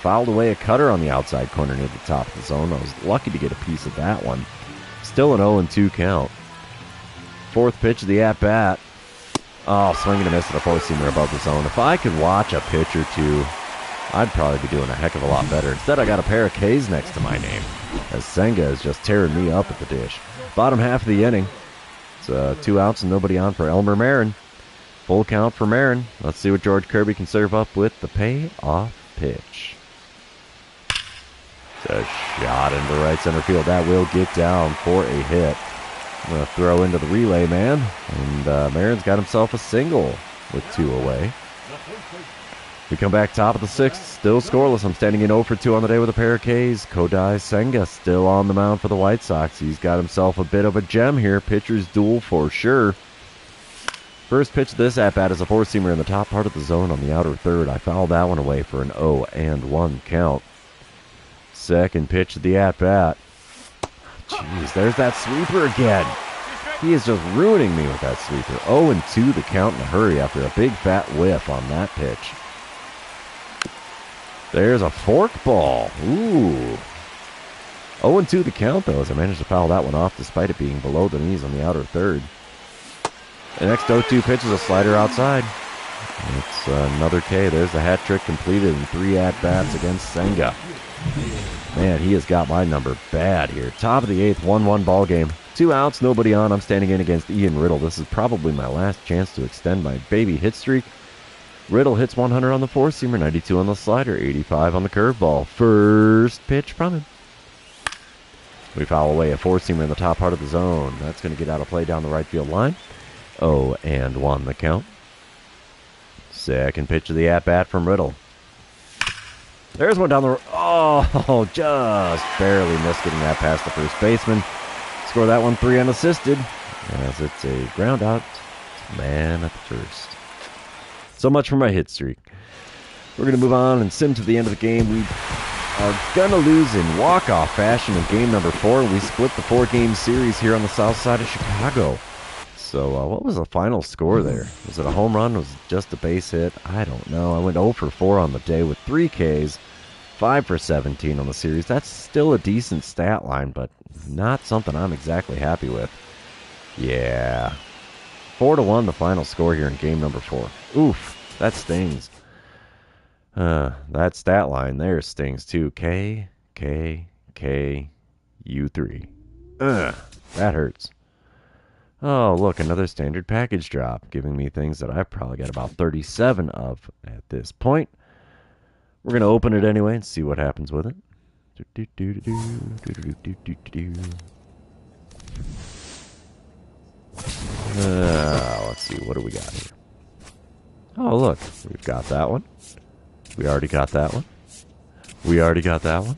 Fouled away a cutter on the outside corner near the top of the zone. I was lucky to get a piece of that one. Still an 0-2 count. 4th pitch of the at-bat. Oh, swing and a miss at a four-seamer above the zone. If I could watch a pitch or two, I'd probably be doing a heck of a lot better. Instead, I got a pair of K's next to my name, as Senga is just tearing me up at the dish. Bottom half of the inning. It's 2 outs and nobody on for Elmer Marin. Full count for Marin. Let's see what George Kirby can serve up with the payoff pitch. It's a shot into right center field. That will get down for a hit. I'm going to throw into the relay man. And Marin's got himself a single with 2 away. We come back top of the 6th. Still scoreless. I'm standing in 0 for 2 on the day with a pair of Ks. Kodai Senga still on the mound for the White Sox. He's got himself a bit of a gem here. Pitcher's duel for sure. First pitch of this at-bat is a four-seamer in the top part of the zone on the outer third. I fouled that one away for an 0-1 count. Second pitch of the at-bat. Jeez, there's that sweeper again. He is just ruining me with that sweeper. 0-2 the count in a hurry after a big fat whiff on that pitch. There's a fork ball. Ooh. 0-2 the count, though, as I managed to foul that one off despite it being below the knees on the outer third. The next 0-2 pitch is a slider outside. It's another K. There's the hat trick completed in 3 at-bats against Senga. Man, he has got my number bad here. Top of the 8th, 1-1 ball game. 2 outs, nobody on. I'm standing in against Ian Riddle. This is probably my last chance to extend my baby hit streak. Riddle hits 100 on the four-seamer, 92 on the slider, 85 on the curveball. First pitch from him. We foul away a four-seamer in the top part of the zone. That's going to get out of play down the right field line. 0-1 the count. Second pitch of the at-bat from Riddle. There's one down the... Oh, just barely missed getting that past the first baseman. Score that one 3 unassisted, as it's a ground out. Man at the first. So much for my hit streak. We're going to move on and sim to the end of the game. We are going to lose in walk-off fashion in game number 4. We split the 4-game series here on the south side of Chicago. So what was the final score there? Was it a home run? Was it just a base hit? I don't know. I went 0 for 4 on the day with 3 Ks, 5 for 17 on the series. That's still a decent stat line, but not something I'm exactly happy with. Yeah. 4-1 the final score here in game number 4. Oof, that stings. That stat line there stings too. K, K, K, U3. That hurts. Oh, look, another standard package drop, giving me things that I've probably got about 37 of at this point. We're going to open it anyway and see what happens with it. Let's see, what do we got here? Oh, look, we've got that one. We already got that one. We already got that one.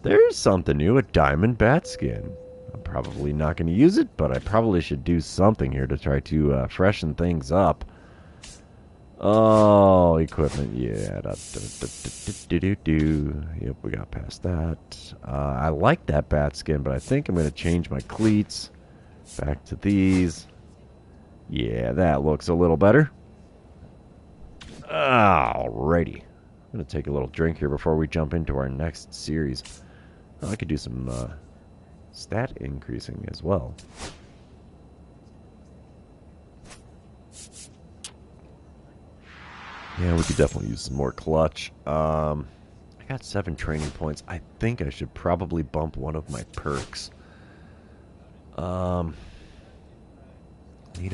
There's something new, a diamond bat skin. I'm probably not going to use it, but I probably should do something here to try to freshen things up. Oh, equipment, yeah. Yep, we got past that. I like that bat skin, but I think I'm going to change my cleats. Back to these. Yeah, that looks a little better. Alrighty. I'm going to take a little drink here before we jump into our next series. Oh, I could do some stat increasing as well. Yeah, we could definitely use some more clutch. I got 7 training points. I think I should probably bump one of my perks. Lead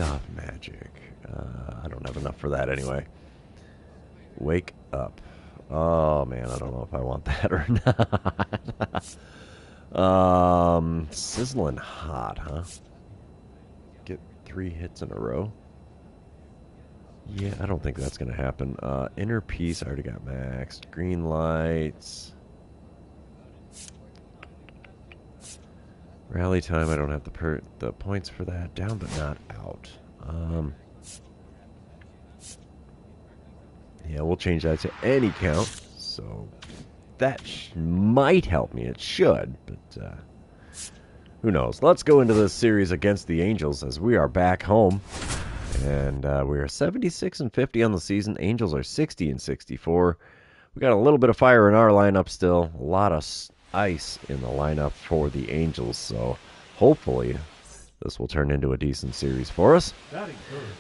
off magic. I don't have enough for that anyway. Wake up. Oh man, I don't know if I want that or not. Sizzling hot, huh? Get 3 hits in a row. Yeah, I don't think that's going to happen. Inner peace, I already got maxed. Green lights. Rally time, I don't have the points for that. Down but not out. Yeah, we'll change that to any count. So that might help me. It should, but who knows? Let's go into this series against the Angels as we are back home. And we are 76-50 on the season. Angels are 60-64. We got a little bit of fire in our lineup still. A lot of ice in the lineup for the Angels. So hopefully this will turn into a decent series for us.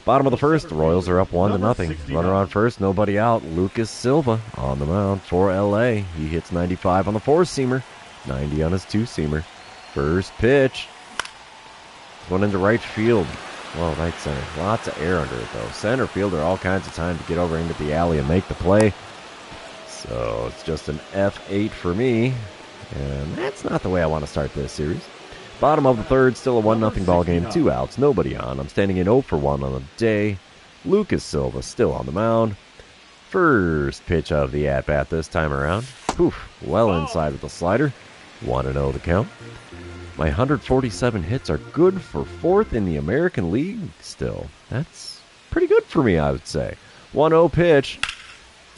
Bottom of the first, the Royals are up 1-0. Runner on first, nobody out. Lucas Silva on the mound for LA. He hits 95 on the 4-seamer, 90 on his 2-seamer. First pitch. One into right field. Well, right center. Lots of air under it, though. Center fielder, all kinds of time to get over into the alley and make the play. So it's just an F8 for me. And that's not the way I want to start this series. Bottom of the third, still a 1-0 ball game. 2 outs, nobody on. I'm standing in 0 for 1 on the day. Lucas Silva still on the mound. First pitch of the at-bat this time around. Poof, well inside with the slider. 1-0 the count. My 147 hits are good for 4th in the American League still. That's pretty good for me, I would say. 1-0 pitch.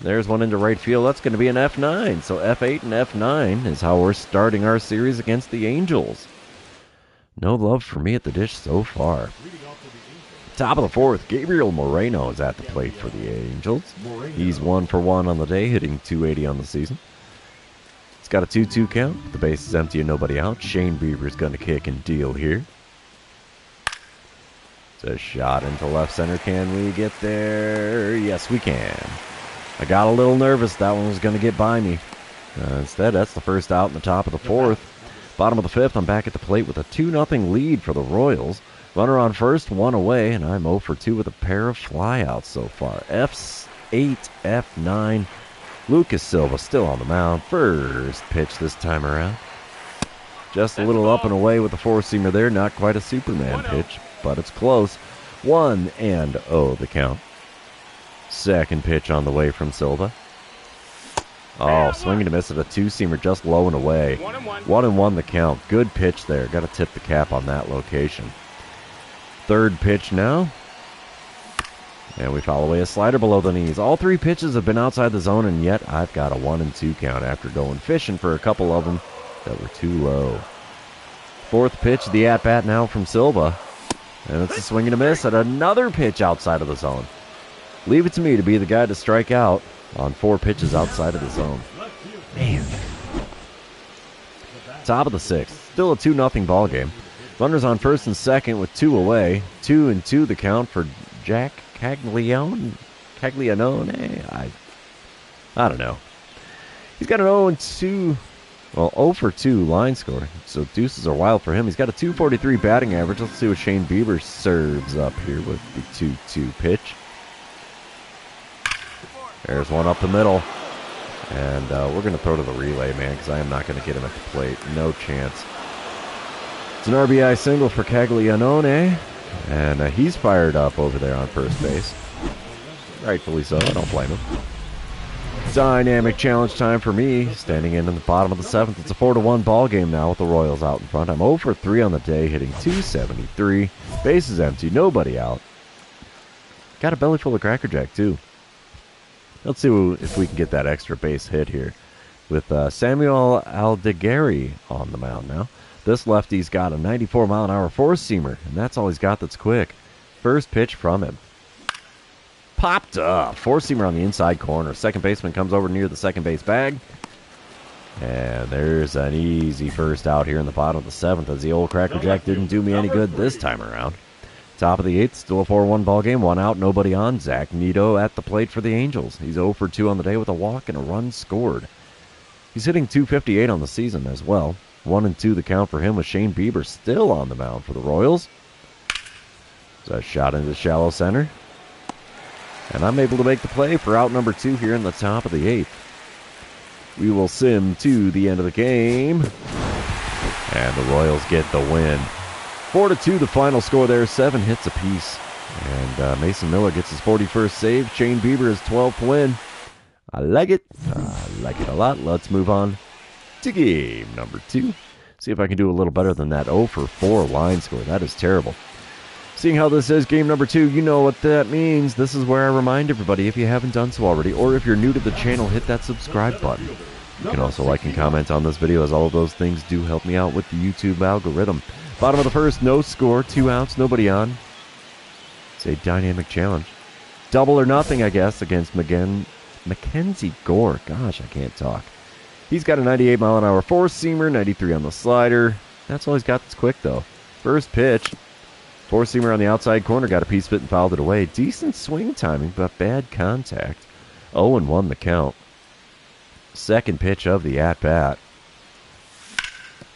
There's one into right field. That's going to be an F9. So F8 and F9 is how we're starting our series against the Angels. No love for me at the dish so far. Top of the 4th, Gabriel Moreno is at the plate for the Angels. He's 1 for 1 on the day, hitting 280 on the season. It's got a 2-2 count. The base is empty and nobody out. Shane Bieber's going to kick and deal here. It's a shot into left center. Can we get there? Yes, we can. I got a little nervous. That one was going to get by me. Instead, that's the first out in the top of the 4th. Bottom of the 5th, I'm back at the plate with a 2-0 lead for the Royals. Runner on first, 1 away, and I'm 0 for 2 with a pair of flyouts so far. F8, F9. Lucas Silva still on the mound. First pitch this time around. Just a little up and away with the 4-seamer there. Not quite a Superman pitch, but it's close. 1-0 the count. Second pitch on the way from Silva. Oh, swinging to miss at a 2-seamer just low and away. 1-1 the count. Good pitch there. Got to tip the cap on that location. Third pitch now. And we foul away a slider below the knees. All 3 pitches have been outside the zone, and yet I've got a 1-2 count after going fishing for a couple of them that were too low. Fourth pitch, the at-bat now from Silva. And it's a swing and a miss at another pitch outside of the zone. Leave it to me to be the guy to strike out on 4 pitches outside of the zone. Man. Top of the 6th. Still a 2-0 ball game. Runners on first and second with 2 away. 2-2 the count for Jack Caglianone. I don't know. He's got an 0-2, well, 0 for 2 line score, so deuces are wild for him. He's got a 243 batting average. Let's see what Shane Bieber serves up here with the 2-2 pitch. There's one up the middle. And we're going to throw to the relay, man, because I am not going to get him at the plate. No chance. It's an RBI single for Caglianone, and he's fired up over there on first base. Rightfully so. I don't blame him. Dynamic challenge time for me. Standing in the bottom of the 7th. It's a 4-1 ball game now with the Royals out in front. I'm 0 for 3 on the day, hitting .273. Bases empty. Nobody out. Got a belly full of Cracker Jack, too. Let's see if we can get that extra base hit here with Samuel Aldegari on the mound now. This lefty's got a 94-mile-an-hour four-seamer, and that's all he's got that's quick. First pitch from him. Popped up. Four-seamer on the inside corner. Second baseman comes over near the second base bag. And there's an easy first out here in the bottom of the 7th as the old Cracker Jack didn't do me any good this time around. Top of the 8th, still a 4-1 ball game. 1 out, nobody on. Zach Neto at the plate for the Angels. He's 0 for 2 on the day with a walk and a run scored. He's hitting .258 on the season as well. 1-2 the count for him with Shane Bieber still on the mound for the Royals. So a shot into shallow center. And I'm able to make the play for out number 2 here in the top of the 8th. We will sim to the end of the game. And the Royals get the win. 4-2 the final score there, 7 hits apiece. And Mason Miller gets his 41st save. Shane Bieber his 12th win. I like it. I like it a lot. Let's move on to game number 2. See if I can do a little better than that 0 for 4 line score. That is terrible. Seeing how this is game number 2, you know what that means. This is where I remind everybody, if you haven't done so already, or if you're new to the channel, hit that subscribe button. You can also like and comment on this video, as all of those things do help me out with the YouTube algorithm. Bottom of the 1st, no score, 2 outs, nobody on. It's a dynamic challenge. Double or nothing, I guess, against Mackenzie Gore. Gosh, I can't talk. He's got a 98-mile-an-hour four-seamer, 93 on the slider. That's all he's got that's quick, though. First pitch. Four-seamer on the outside corner, got a piece fit and fouled it away. Decent swing timing, but bad contact. 0-1 the count. Second pitch of the at-bat.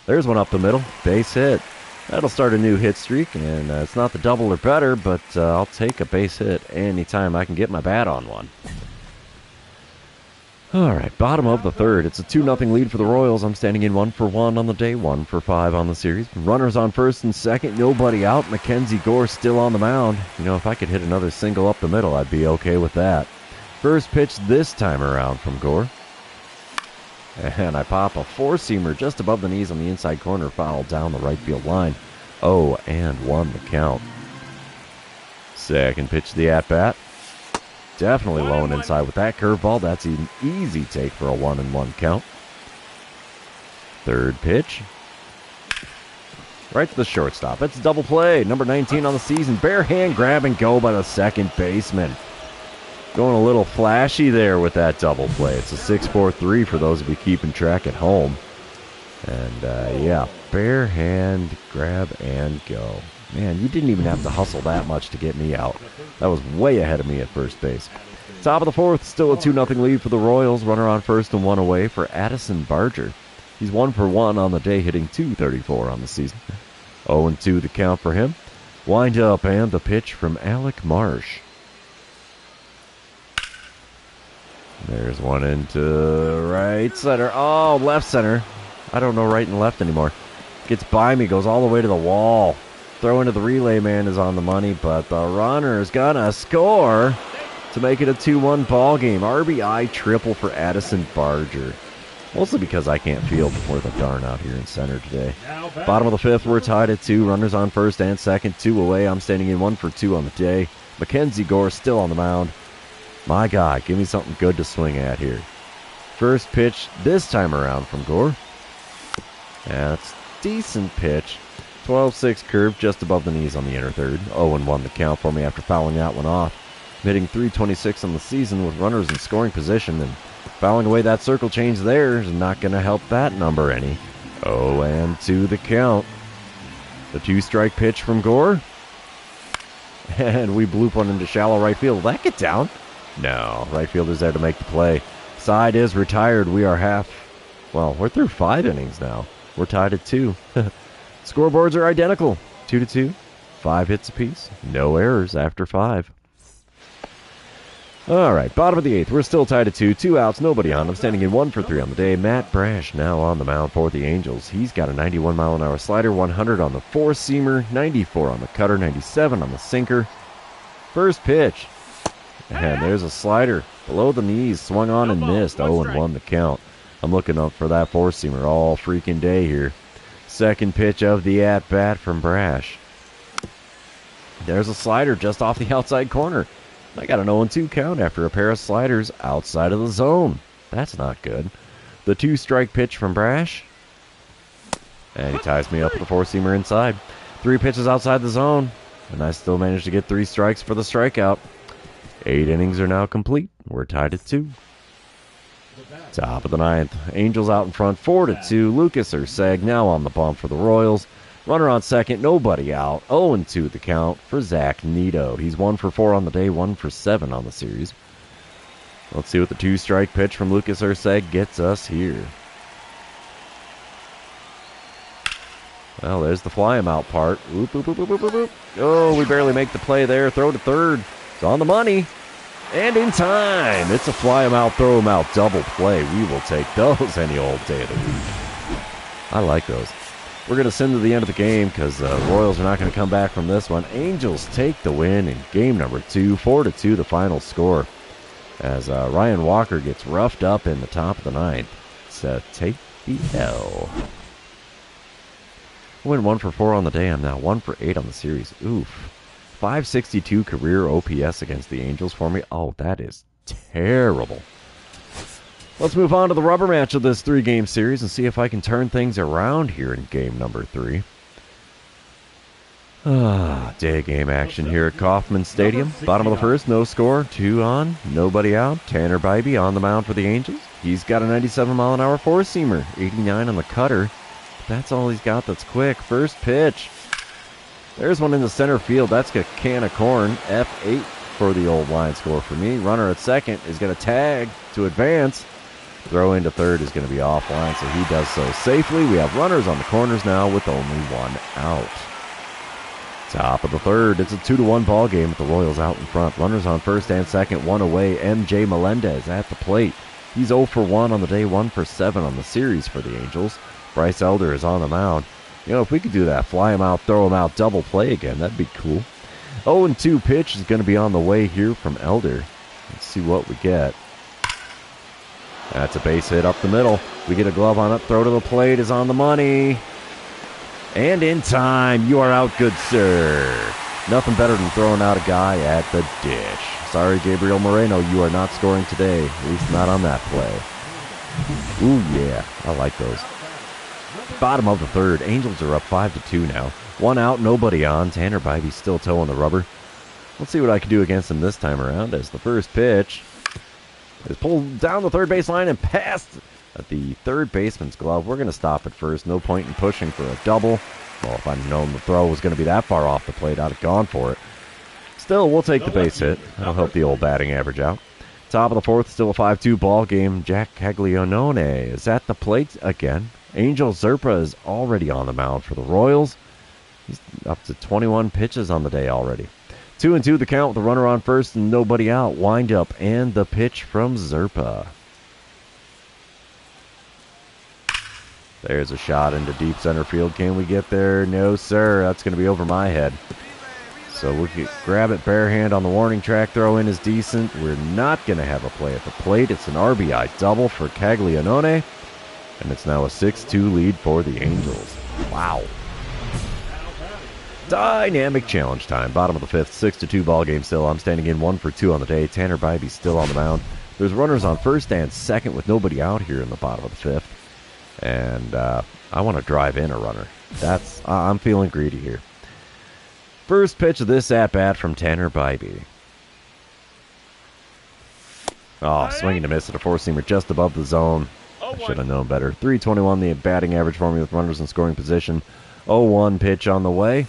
There's one up the middle. Base hit. That'll start a new hit streak, and it's not the double or better, but I'll take a base hit anytime I can get my bat on one. All right, bottom of the 3rd. It's a 2-0 lead for the Royals. I'm standing in 1 for 1 on the day, 1 for 5 on the series. Runners on first and second, nobody out. Mackenzie Gore still on the mound. You know, if I could hit another single up the middle, I'd be okay with that. First pitch this time around from Gore. And I pop a four-seamer just above the knees on the inside corner, foul down the right field line. 0-1 the count. Second pitch to the at-bat. Definitely low and inside with that curveball. That's an easy take for a 1-1 count. Third pitch. Right to the shortstop. It's a double play. Number 19 on the season. Bare hand grab and go by the second baseman. Going a little flashy there with that double play. It's a 6-4-3 for those of you keeping track at home. And, yeah, bare hand grab and go. Man, you didn't even have to hustle that much to get me out. That was way ahead of me at first base. Top of the 4th, still a 2-0 lead for the Royals. Runner on first and 1 away for Addison Barger. He's 1 for 1 on the day, hitting .234 on the season. 0-2 the count for him. Wind up and the pitch from Alec Marsh. There's one into right center. Oh, left center. I don't know right and left anymore. Gets by me, goes all the way to the wall. Throw into the relay man is on the money, but the runner's gonna score to make it a 2-1 ball game. RBI triple for Addison Barger. Mostly because I can't field before the darn out here in center today. Bottom of the 5th, we're tied at 2. Runners on first and second, 2 away. I'm standing in 1 for 2 on the day. Mackenzie Gore still on the mound. My God, give me something good to swing at here. First pitch this time around from Gore. That's a decent pitch. 12-6 curve just above the knees on the inner third. 0-1 the count for me after fouling that one off. I'm hitting .326 on the season with runners in scoring position, and fouling away that circle change there is not going to help that number any. 0-2 the count. The 2-strike pitch from Gore. And we bloop one into shallow right field. Will that get down? No. Right fielder's there to make the play. Side is retired. We are we're through 5 innings now. We're tied at 2. Scoreboards are identical. 2-2. 5 hits apiece. No errors after 5. All right, bottom of the 8th. We're still tied at 2. 2 outs, nobody on. I'm standing in 1 for 3 on the day. Matt Brash now on the mound for the Angels. He's got a 91-mile-an-hour slider, 100 on the 4-seamer, 94 on the cutter, 97 on the sinker. First pitch. And there's a slider below the knees, swung on and missed. 0-1 the count. I'm looking up for that 4-seamer all freaking day here. Second pitch of the at-bat from Brash. There's a slider just off the outside corner. I got an 0-2 count after a pair of sliders outside of the zone. That's not good. The 2-strike pitch from Brash. And he ties me up with a 4-seamer inside. 3 pitches outside the zone. And I still managed to get 3 strikes for the strikeout. 8 innings are now complete. We're tied at 2. Top of the 9th. Angels out in front, 4-2. Lucas Urseg now on the bump for the Royals. Runner on second, nobody out. 0-2 the count for Zach Neto. He's 1 for 4 on the day, 1 for 7 on the series. Let's see what the 2-strike pitch from Lucas Urseg gets us here. Well, there's the fly him out part. Oop, oop, oop, oop, oop, oop. Oh, we barely make the play there. Throw to third. It's on the money. And in time. It's a fly him out, throw him out double play. We will take those any old day of the week. I like those. We're going to send to the end of the game because the Royals are not going to come back from this one. Angels take the win in game number 2, 4-2 the final score. As Ryan Walker gets roughed up in the top of the 9th. So take the L. Win 1 for 4 on the day. I'm now 1 for 8 on the series. Oof. 562 career OPS against the Angels for me. Oh, that is terrible. Let's move on to the rubber match of this 3-game series and see if I can turn things around here in game number 3. Day game action here at Kauffman Stadium. Bottom of the first, no score, 2 on, nobody out. Tanner Bybee on the mound for the Angels. He's got a 97-mile-an-hour 4-seamer, 89 on the cutter. That's all he's got that's quick. First pitch. There's one in the center field. That's a can of corn. F8 for the old line score for me. Runner at second is going to tag to advance. Throw into third is going to be offline, so he does so safely. We have runners on the corners now with only 1 out. Top of the third. It's a 2-1 ball game with the Royals out in front. Runners on first and second, 1 away. MJ Melendez at the plate. He's 0 for 1 on the day, 1 for 7 on the series for the Angels. Bryce Elder is on the mound. You know, if we could do that, fly him out, throw him out, double play again, that'd be cool. 0-2 pitch is going to be on the way here from Elder. Let's see what we get. That's a base hit up the middle. We get a glove on it. Throw to the plate is on the money. And in time, you are out, good sir. Nothing better than throwing out a guy at the dish. Sorry, Gabriel Moreno, you are not scoring today. At least not on that play. Ooh, yeah. I like those. Bottom of the third. Angels are up 5-2 now. 1 out, nobody on. Tanner Bybee still toeing the rubber. Let's see what I can do against him this time around as the first pitch is pulled down the third base line and passed at the third baseman's glove. We're going to stop at first. No point in pushing for a double. Well, if I'd known the throw was going to be that far off the plate, I'd have gone for it. Still, we'll take the base hit. That'll help the old batting average out. Top of the fourth, still a 5-2 ball game. Jack Caglianone is at the plate again. Angel Zerpa is already on the mound for the Royals. He's up to 21 pitches on the day already. 2-2 the count with the runner on first and nobody out. Wind up and the pitch from Zerpa. There's a shot into deep center field. Can we get there? No, sir. That's going to be over my head. So we can grab it bare hand on the warning track. Throw in is decent. We're not going to have a play at the plate. It's an RBI double for Caglianone. And it's now a 6-2 lead for the Angels. Wow. Dynamic challenge time. Bottom of the fifth, 6-2 ball game still. I'm standing in 1 for 2 on the day. Tanner Bybee still on the mound. There's runners on first and second with nobody out here in the bottom of the fifth. And I want to drive in a runner. I'm feeling greedy here. First pitch of this at-bat from Tanner Bybee. Oh, swinging to miss at a four-seamer just above the zone. I should have known better. 321 the batting average for me with runners in scoring position. 0-1 pitch on the way.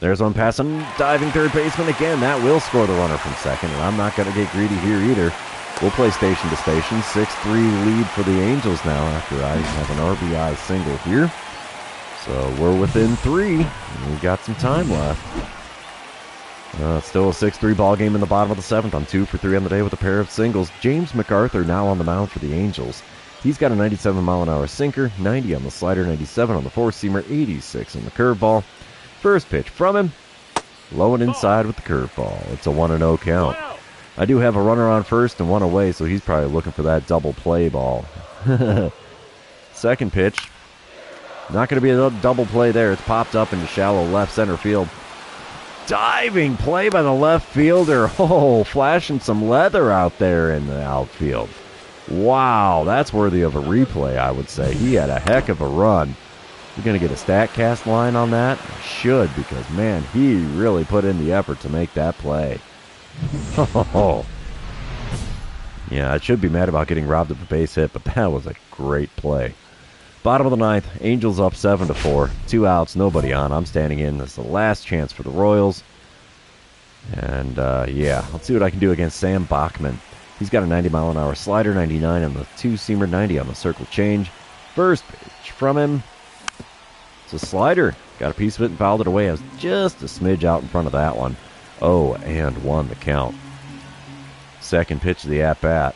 There's one passing, diving third baseman again. That will score the runner from second, and I'm not going to get greedy here either. We'll play station to station. 6-3 lead for the Angels now after I have an RBI single here. So we're within 3, and we've got some time left. It's still a 6-3 ball game in the bottom of the 7th. I'm 2 for 3 on the day with a pair of singles. James MacArthur now on the mound for the Angels. He's got a 97-mile-an-hour sinker, 90 on the slider, 97 on the four-seamer, 86 on the curveball. First pitch from him, low and inside with the curveball. It's a 1-0 count. I do have a runner on first and one away, so he's probably looking for that double play ball. Second pitch, not going to be a double play there. It's popped up into shallow left center field. Diving play by the left fielder. Oh, flashing some leather out there in the outfield. Wow, that's worthy of a replay, I would say. He had a heck of a run. We're going to get a StatCast line on that? Should, because, man, he really put in the effort to make that play. Oh. Yeah, I should be mad about getting robbed of a base hit, but that was a great play. Bottom of the 9th, Angels up 7-4. 2 outs, nobody on. I'm standing in. This is the last chance for the Royals. And, yeah, let's see what I can do against Sam Bachman. He's got a 90-mile-an-hour slider, 99 on the two-seamer, 90 on the circle change. First pitch from him. It's a slider. Got a piece of it and fouled it away. I was just a smidge out in front of that one. 0-1 the count. Second pitch of the at-bat.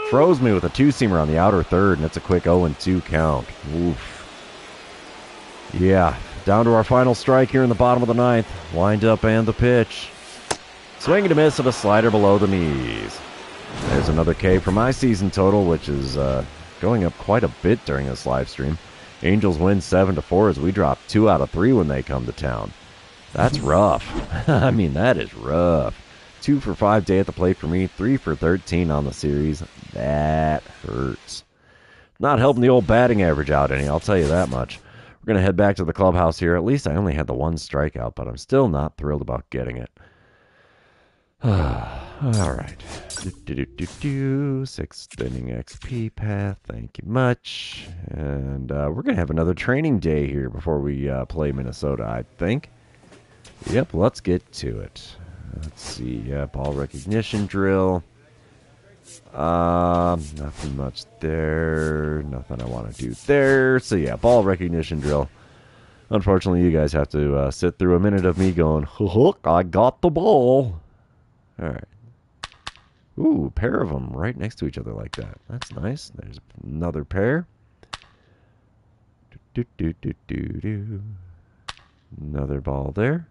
Froze me with a two-seamer on the outer third, and it's a quick 0-2 count. Oof. Yeah, down to our final strike here in the bottom of the 9th. Wind up and the pitch. Swing and a miss of a slider below the knees. There's another K for my season total, which is going up quite a bit during this live stream. Angels win 7-4 as we drop 2 out of 3 when they come to town. That's rough. I mean, that is rough. 2 for 5 day at the plate for me. 3 for 13 on the series. That hurts. Not helping the old batting average out any, I'll tell you that much. We're going to head back to the clubhouse here. At least I only had the 1 strikeout, but I'm still not thrilled about getting it. All right. 6th inning XP path. Thank you much. And we're going to have another training day here before we play Minnesota, I think. Yep, let's get to it. Let's see. Ball recognition drill. Nothing much there. Nothing I want to do there. So, yeah, ball recognition drill. Unfortunately, you guys have to sit through a minute of me going, hook, I got the ball. All right. Ooh, a pair of them right next to each other like that. That's nice. There's another pair. Another ball there.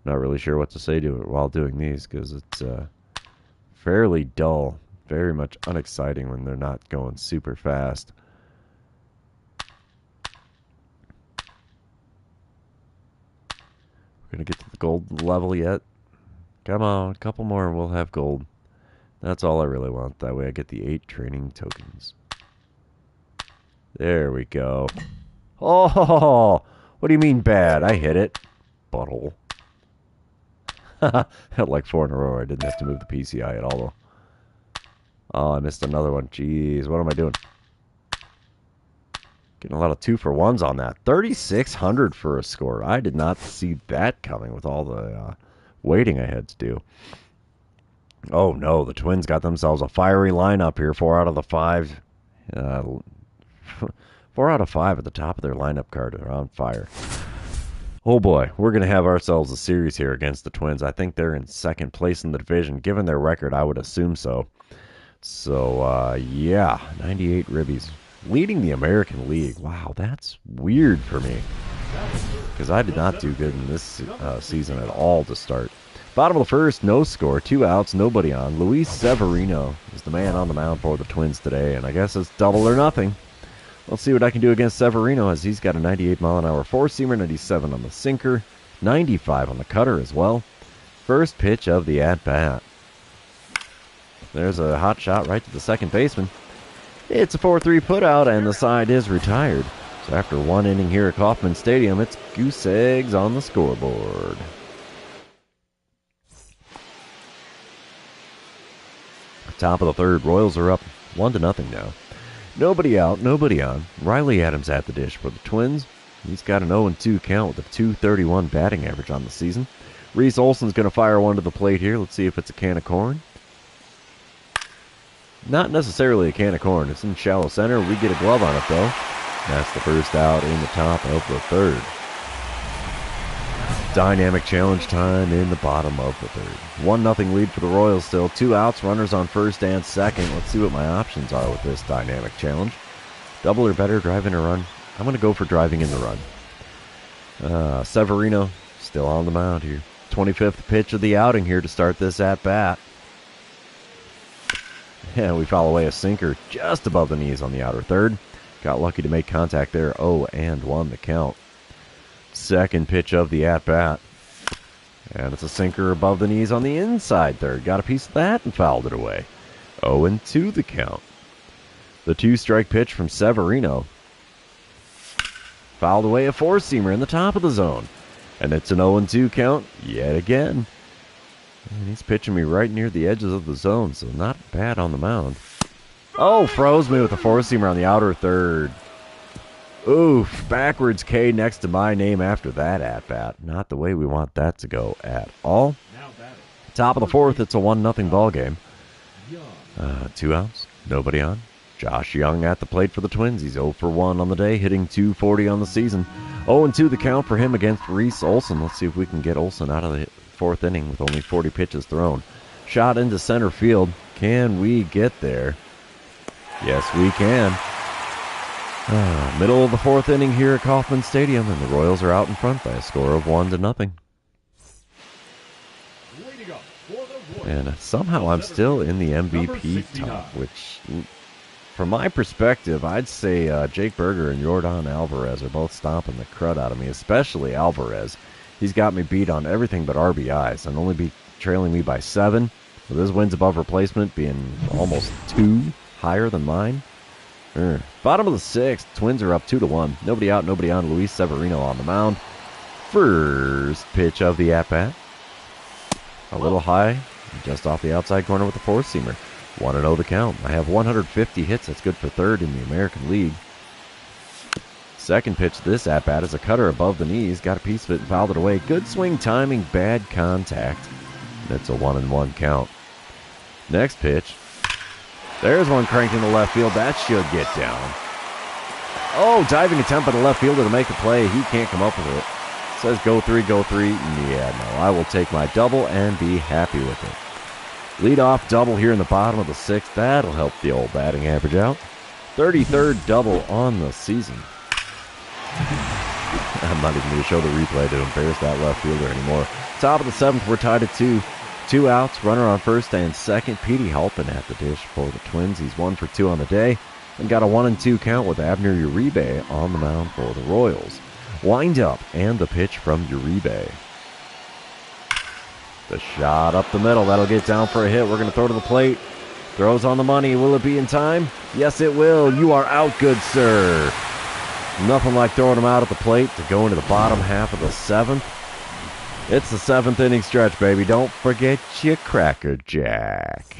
Not really sure what to say to it while doing these because it's fairly dull. Very much unexciting when they're not going super fast. We're going to get to the gold level yet. Come on, a couple more and we'll have gold. That's all I really want. That way I get the 8 training tokens. There we go. Oh, what do you mean bad? I hit it. Butthole. Had like 4 in a row. I didn't have to move the PCI at all, though. Oh, I missed another one. Jeez, what am I doing? Getting a lot of 2-for-1s on that. 3,600 for a score. I did not see that coming with all the waiting I had to do. Oh, no. The Twins got themselves a fiery lineup here. 4 out of the 5. 4 out of 5 at the top of their lineup card. They're on fire. Oh, boy. We're going to have ourselves a series here against the Twins. I think they're in second place in the division. Given their record, I would assume so. So, yeah. 98 ribbies. Leading the American League. Wow, that's weird for me. Because I did not do good in this season at all to start. Bottom of the first, no score. 2 outs, nobody on. Luis Severino is the man on the mound for the Twins today. And I guess it's double or nothing. Let's see what I can do against Severino as he's got a 98-mile-an-hour four-seamer, 97 on the sinker, 95 on the cutter as well. First pitch of the at-bat. There's a hot shot right to the second baseman. It's a 4-3 putout, and the side is retired. So after one inning here at Kauffman Stadium, it's goose eggs on the scoreboard. Top of the third, Royals are up 1-0 now. Nobody out, nobody on. Riley Adams at the dish for the Twins. He's got an 0-2 count with a .231 batting average on the season. Reese Olson's going to fire one to the plate here. Let's see if it's a can of corn. Not necessarily a can of corn. It's in shallow center. We get a glove on it, though. That's the first out in the top of the third. Dynamic challenge time in the bottom of the third. 1-0 lead for the Royals still. 2 outs, runners on first and second. Let's see what my options are with this dynamic challenge. Double or better, drive in a run. I'm going to go for driving in the run. Severino still on the mound here. 25th pitch of the outing here to start this at-bat. And we foul away a sinker just above the knees on the outer third. Got lucky to make contact there. 0-1 the count. Second pitch of the at-bat. And it's a sinker above the knees on the inside third. Got a piece of that and fouled it away. 0-2 the count. The 2-strike pitch from Severino. Fouled away a four-seamer in the top of the zone. And it's an 0-2 count yet again. And he's pitching me right near the edges of the zone, so not bad on the mound. Oh, froze me with a four-seamer on the outer third. Oof, backwards K next to my name after that at-bat. Not the way we want that to go at all. Top of the fourth, it's a 1-0 ball game. 2 outs, nobody on. Josh Young at the plate for the Twins. He's 0 for 1 on the day, hitting .240 on the season. 0-2 the count for him against Reese Olson. Let's see if we can get Olson out of the fourth inning with only 40 pitches thrown. Shot into center field. Can we get there? Yes, we can. Middle of the fourth inning here at Kauffman Stadium, and the Royals are out in front by a score of 1-0. And somehow I'm still in the MVP top, which, from my perspective, I'd say Jake Berger and Yordan Alvarez are both stomping the crud out of me, especially Alvarez. He's got me beat on everything but RBIs, and only trailing me by 7, with his wins above replacement being almost 2 higher than mine. Bottom of the sixth, Twins are up 2-1. Nobody out, nobody on. Luis Severino on the mound. First pitch of the at-bat. A little high, just off the outside corner with the four-seamer. 1-0 the count. I have 150 hits. That's good for third in the American League. Second pitch this at-bat is a cutter above the knees. Got a piece of it and fouled it away. Good swing timing, bad contact. That's a 1-1 count. Next pitch. There's one cranked in the left field. That should get down. Oh, diving attempt by the left fielder to make a play. He can't come up with it. Says go 3, go 3. Yeah, no, I will take my double and be happy with it. Leadoff double here in the bottom of the sixth. That'll help the old batting average out. 33rd double on the season. I'm not even going to show the replay to embarrass that left fielder anymore. Top of the seventh, we're tied at 2. 2 outs, runner on first and second. Petey Halpin at the dish for the Twins. He's 1 for 2 on the day and got a 1-2 count with Abner Uribe on the mound for the Royals. Wind up and the pitch from Uribe. The shot up the middle. That'll get down for a hit. We're going to throw to the plate. Throws on the money. Will it be in time? Yes, it will. You are out, good sir. Nothing like throwing him out at the plate to go into the bottom half of the seventh. It's the 7th inning stretch, baby. Don't forget your Cracker Jack.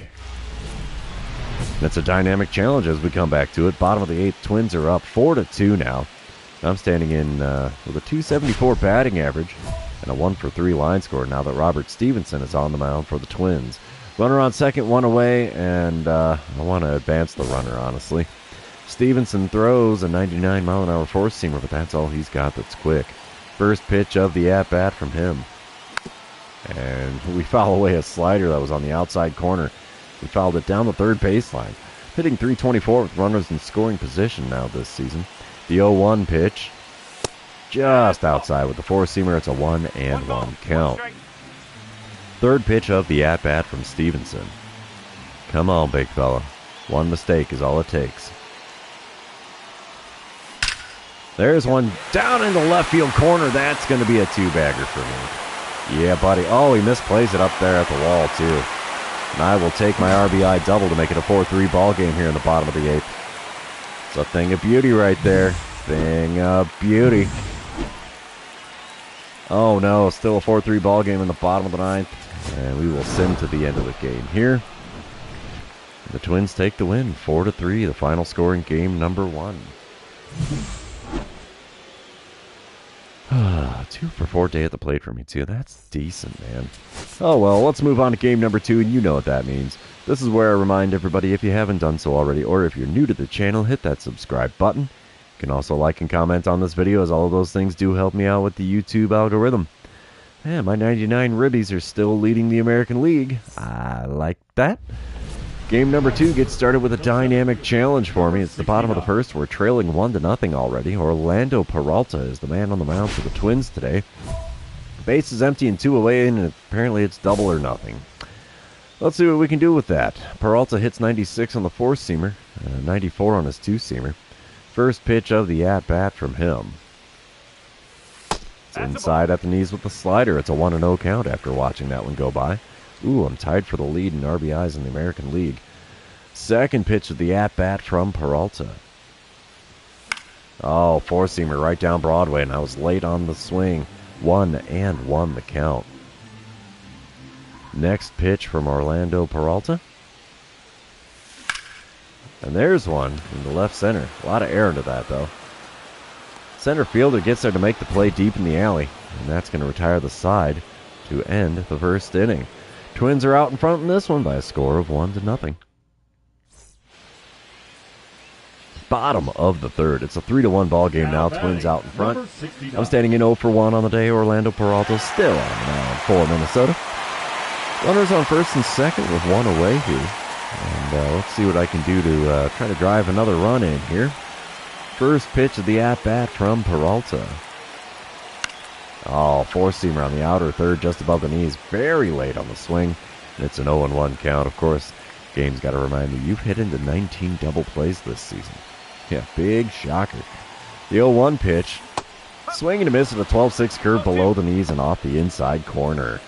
That's a dynamic challenge as we come back to it. Bottom of the 8th, Twins are up 4-2 now. I'm standing in with a .274 batting average and a 1 for 3 line score now that Robert Stevenson is on the mound for the Twins. Runner on second, 1 away, and I want to advance the runner, honestly. Stevenson throws a 99-mile-an-hour four-seamer, but that's all he's got that's quick. First pitch of the at-bat from him. And we foul away a slider that was on the outside corner. We fouled it down the third baseline. Hitting .324 with runners in scoring position now this season. The 0-1 pitch. Just outside with the four-seamer. It's a 1-1 count. Third pitch of the at-bat from Stevenson. Come on, big fella. One mistake is all it takes. There's one down in the left field corner. That's going to be a 2-bagger for me. Yeah, buddy. Oh, he misplays it up there at the wall, too. And I will take my RBI double to make it a 4-3 ball game here in the bottom of the 8th. It's a thing of beauty right there. Thing of beauty. Oh no, still a 4-3 ball game in the bottom of the 9th. And we will sim to the end of the game here. The Twins take the win, 4-3, the final score in game number 1. 2 for 4 day at the plate for me, too. That's decent, man. Oh, well, let's move on to game number 2, and you know what that means. This is where I remind everybody, if you haven't done so already, or if you're new to the channel, hit that subscribe button. You can also like and comment on this video, as all of those things do help me out with the YouTube algorithm. Yeah, my 99 Ribbies are still leading the American League. I like that. Game number 2 gets started with a dynamic challenge for me. It's the bottom of the 1st. We're trailing 1-0 already. Orlando Peralta is the man on the mound for the Twins today. Base is empty and 2 away, and apparently it's double or nothing. Let's see what we can do with that. Peralta hits 96 on the 4-seamer, 94 on his 2-seamer. First pitch of the at-bat from him. It's inside at the knees with the slider. It's a 1-0 count after watching that one go by. Ooh, I'm tied for the lead in RBIs in the American League. Second pitch of the at-bat from Peralta. Oh, 4-seamer right down Broadway, and I was late on the swing. 1-1 the count. Next pitch from Orlando Peralta. And there's one in the left center. A lot of air into that, though. Center fielder gets there to make the play deep in the alley, and that's going to retire the side to end the 1st inning. Twins are out in front in this one by a score of 1-0. Bottom of the 3rd. It's a 3-1 ball game now. Twins out in front. I'm standing in 0 for 1 on the day. Orlando Peralta still on the mound for Minnesota. Runners on 1st and 2nd with 1 away here. And let's see what I can do to try to drive another run in here. First pitch of the at-bat from Peralta. Oh, 4-seamer on the outer 3rd, just above the knees. Very late on the swing. And it's an 0-1 count. Of course, game's got to remind me, you've hit into 19 double plays this season. Yeah, big shocker. The 0-1 pitch. Swing and a miss at a 12-6 curve below the knees and off the inside corner.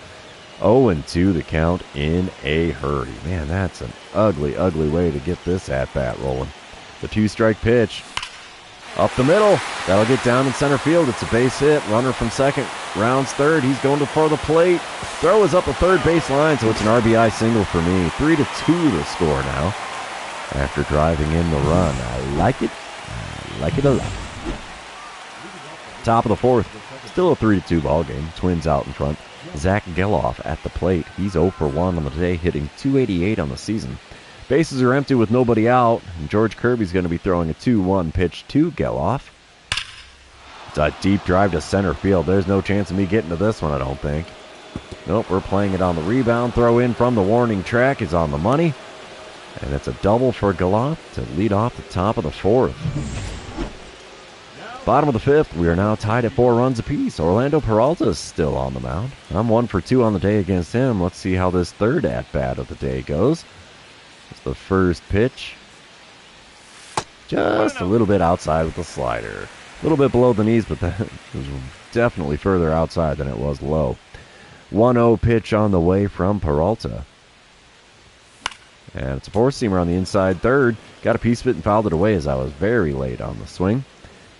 0-2 the count in a hurry. Man, that's an ugly, ugly way to get this at-bat rolling. The 2-strike pitch. Up the middle. That'll get down in center field. It's a base hit. Runner from 2nd. Rounds 3rd. He's going for the plate. Throw is up the 3rd base line, so it's an RBI single for me. 3-2 the score now. After driving in the run. I like it. I like it a lot. Top of the 4th. Still a 3-2 ball game. Twins out in front. Zach Geloff at the plate. He's 0 for 1 on the day, hitting .288 on the season. Bases are empty with nobody out, and George Kirby's going to be throwing a 2-1 pitch to Geloff. It's a deep drive to center field. There's no chance of me getting to this one, I don't think. Nope, we're playing it on the rebound. Throw in from the warning track is on the money. And it's a double for Geloff to lead off the top of the 4th. Bottom of the 5th, we are now tied at 4 runs apiece. Orlando Peralta is still on the mound. I'm 1 for 2 on the day against him. Let's see how this 3rd at-bat of the day goes. It's the first pitch. Just a little bit outside with the slider. A little bit below the knees, but that was definitely further outside than it was low. 1-0 pitch on the way from Peralta. And it's a 4-seamer on the inside 3rd. Got a piece of it and fouled it away as I was very late on the swing.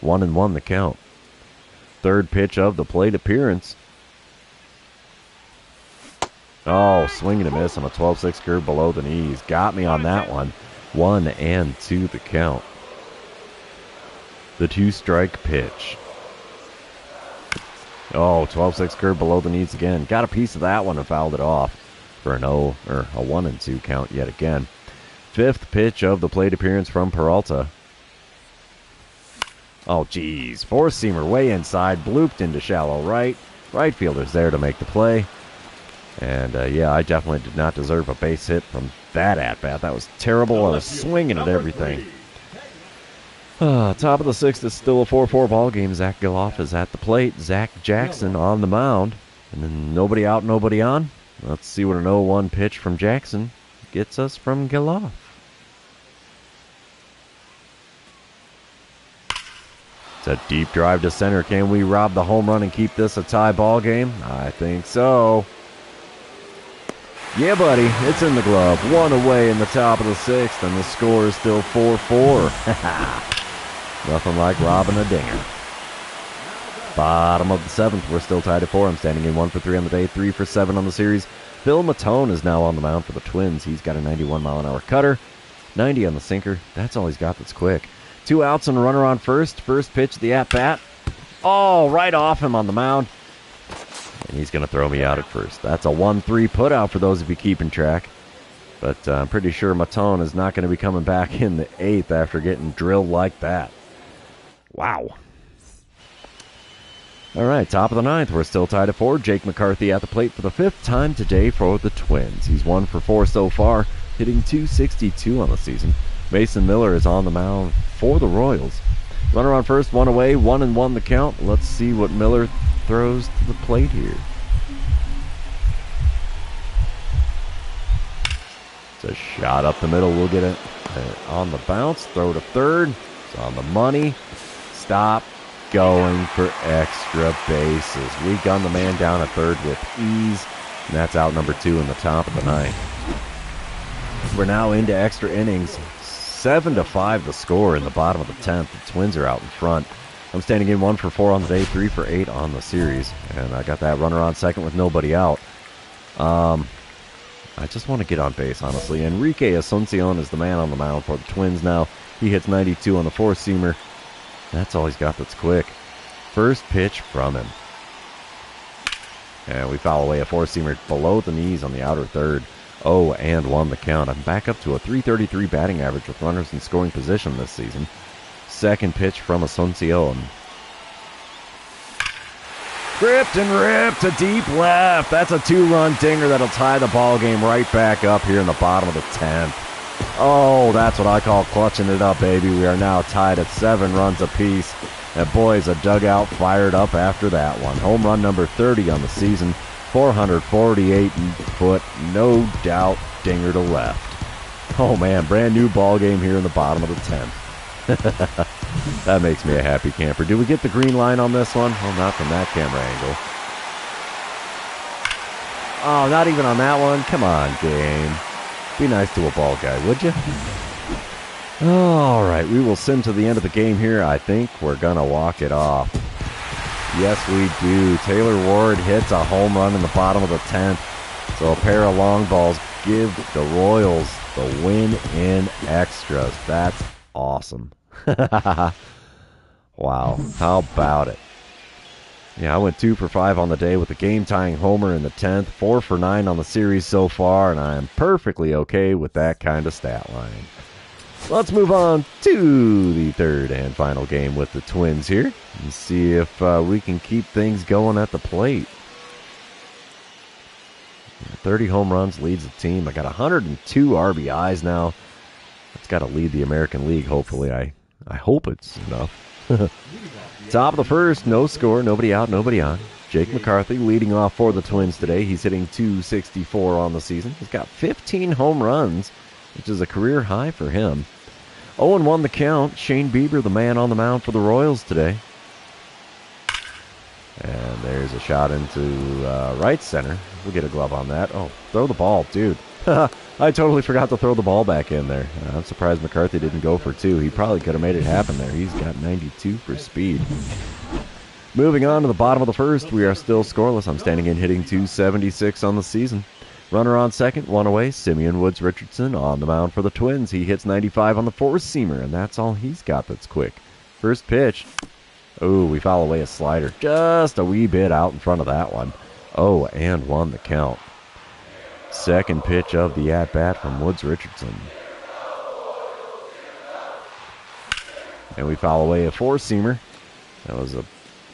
1-1 the count. 3rd pitch of the plate appearance. Oh, swing and a miss on a 12-6 curve below the knees. Got me on that one. 1-2 the count. The 2-strike pitch. Oh, 12-6 curve below the knees again. Got a piece of that one and fouled it off for a 1-2 count yet again. 5th pitch of the plate appearance from Peralta. Oh, geez. 4-seamer way inside. Blooped into shallow right. Right fielder's there to make the play. And, yeah, I definitely did not deserve a base hit from that at-bat. That was terrible. I was swinging at everything. Top of the 6th is still a 4-4 ball game. Zach Geloff is at the plate. Zach Jackson on the mound. And then nobody out, nobody on. Let's see what an 0-1 pitch from Jackson gets us from Geloff. It's a deep drive to center. Can we rob the home run and keep this a tie ball game? I think so. Yeah, buddy, it's in the glove. One away in the top of the sixth, and the score is still 4-4. Nothing like robbing a dinger. Bottom of the seventh, we're still tied at 4. I'm standing in 1 for 3 on the day, 3 for 7 on the series. Phil Matone is now on the mound for the Twins. He's got a 91-mile-an-hour cutter, 90 on the sinker. That's all he's got that's quick. 2 outs and a runner on first. First pitch, the at-bat. Oh, right off him on the mound. And he's going to throw me out at first. That's a 1-3 putout for those of you keeping track. But I'm pretty sure Matone is not going to be coming back in the 8th after getting drilled like that. Wow. All right, top of the 9th. We're still tied at 4. Jake McCarthy at the plate for the 5th time today for the Twins. He's 1 for 4 so far, hitting .262 on the season. Mason Miller is on the mound for the Royals. Runner on first, 1 away, 1-1 the count. Let's see what Miller throws to the plate here. It's a shot up the middle. We'll get it on the bounce. Throw to third. It's on the money. Stop. Going for extra bases. We gun the man down at third with ease, and that's out number 2 in the top of the 9th. We're now into extra innings. 7-5 the score in the bottom of the 10th. The Twins are out in front. I'm standing in 1 for 4 on the day, 3 for 8 on the series, and I got that runner on second with nobody out. I just want to get on base, honestly. Enrique Asuncion is the man on the mound for the Twins now. He hits 92 on the four-seamer. That's all he's got that's quick. First pitch from him. And we foul away a four-seamer below the knees on the outer third. 0-1 the count. I'm back up to a .333 batting average with runners in scoring position this season. Second pitch from Asuncion. Gripped and ripped to deep left. That's a 2-run dinger that'll tie the ball game right back up here in the bottom of the 10th. Oh, that's what I call clutching it up, baby. We are now tied at 7 runs apiece. And boy, is a dugout fired up after that one. Home run number 30 on the season. 448-foot, no doubt, dinger to left. Oh, man, brand new ball game here in the bottom of the 10th. That makes me a happy camper. Do we get the green line on this one? Oh, not from that camera angle. Oh, not even on that one? Come on, game. Be nice to a ball guy, would you? All right, we will sim to the end of the game here. I think we're going to walk it off. Yes, we do. Taylor Ward hits a home run in the bottom of the 10th. So a pair of long balls give the Royals the win in extras. That's awesome. Wow, how about it? Yeah, I went 2 for 5 on the day with a game-tying homer in the 10th, 4 for 9 on the series so far, and I am perfectly okay with that kind of stat line. Let's move on to the third and final game with the Twins here and see if we can keep things going at the plate. 30 home runs leads the team. I got 102 RBIs now. That's got to lead the American League, hopefully. I hope it's enough. Top of the first, no score, nobody out, nobody on. Jake McCarthy leading off for the Twins today. He's hitting .264 on the season. He's got 15 home runs, which is a career high for him. 0-1 the count. Shane Bieber, the man on the mound for the Royals today. And there's a shot into right center. We'll get a glove on that. Oh, throw the ball, dude. I totally forgot to throw the ball back in there. I'm surprised McCarthy didn't go for 2. He probably could have made it happen there. He's got 92 for speed. Moving on to the bottom of the first, we are still scoreless. I'm standing in hitting .276 on the season. Runner on second, 1 away. Simeon Woods Richardson on the mound for the Twins. He hits 95 on the four-seamer, and that's all he's got that's quick. First pitch. Oh, we foul away a slider. Just a wee bit out in front of that one. 0-1 the count. Second pitch of the at-bat from Woods Richardson. And we foul away a four-seamer. That was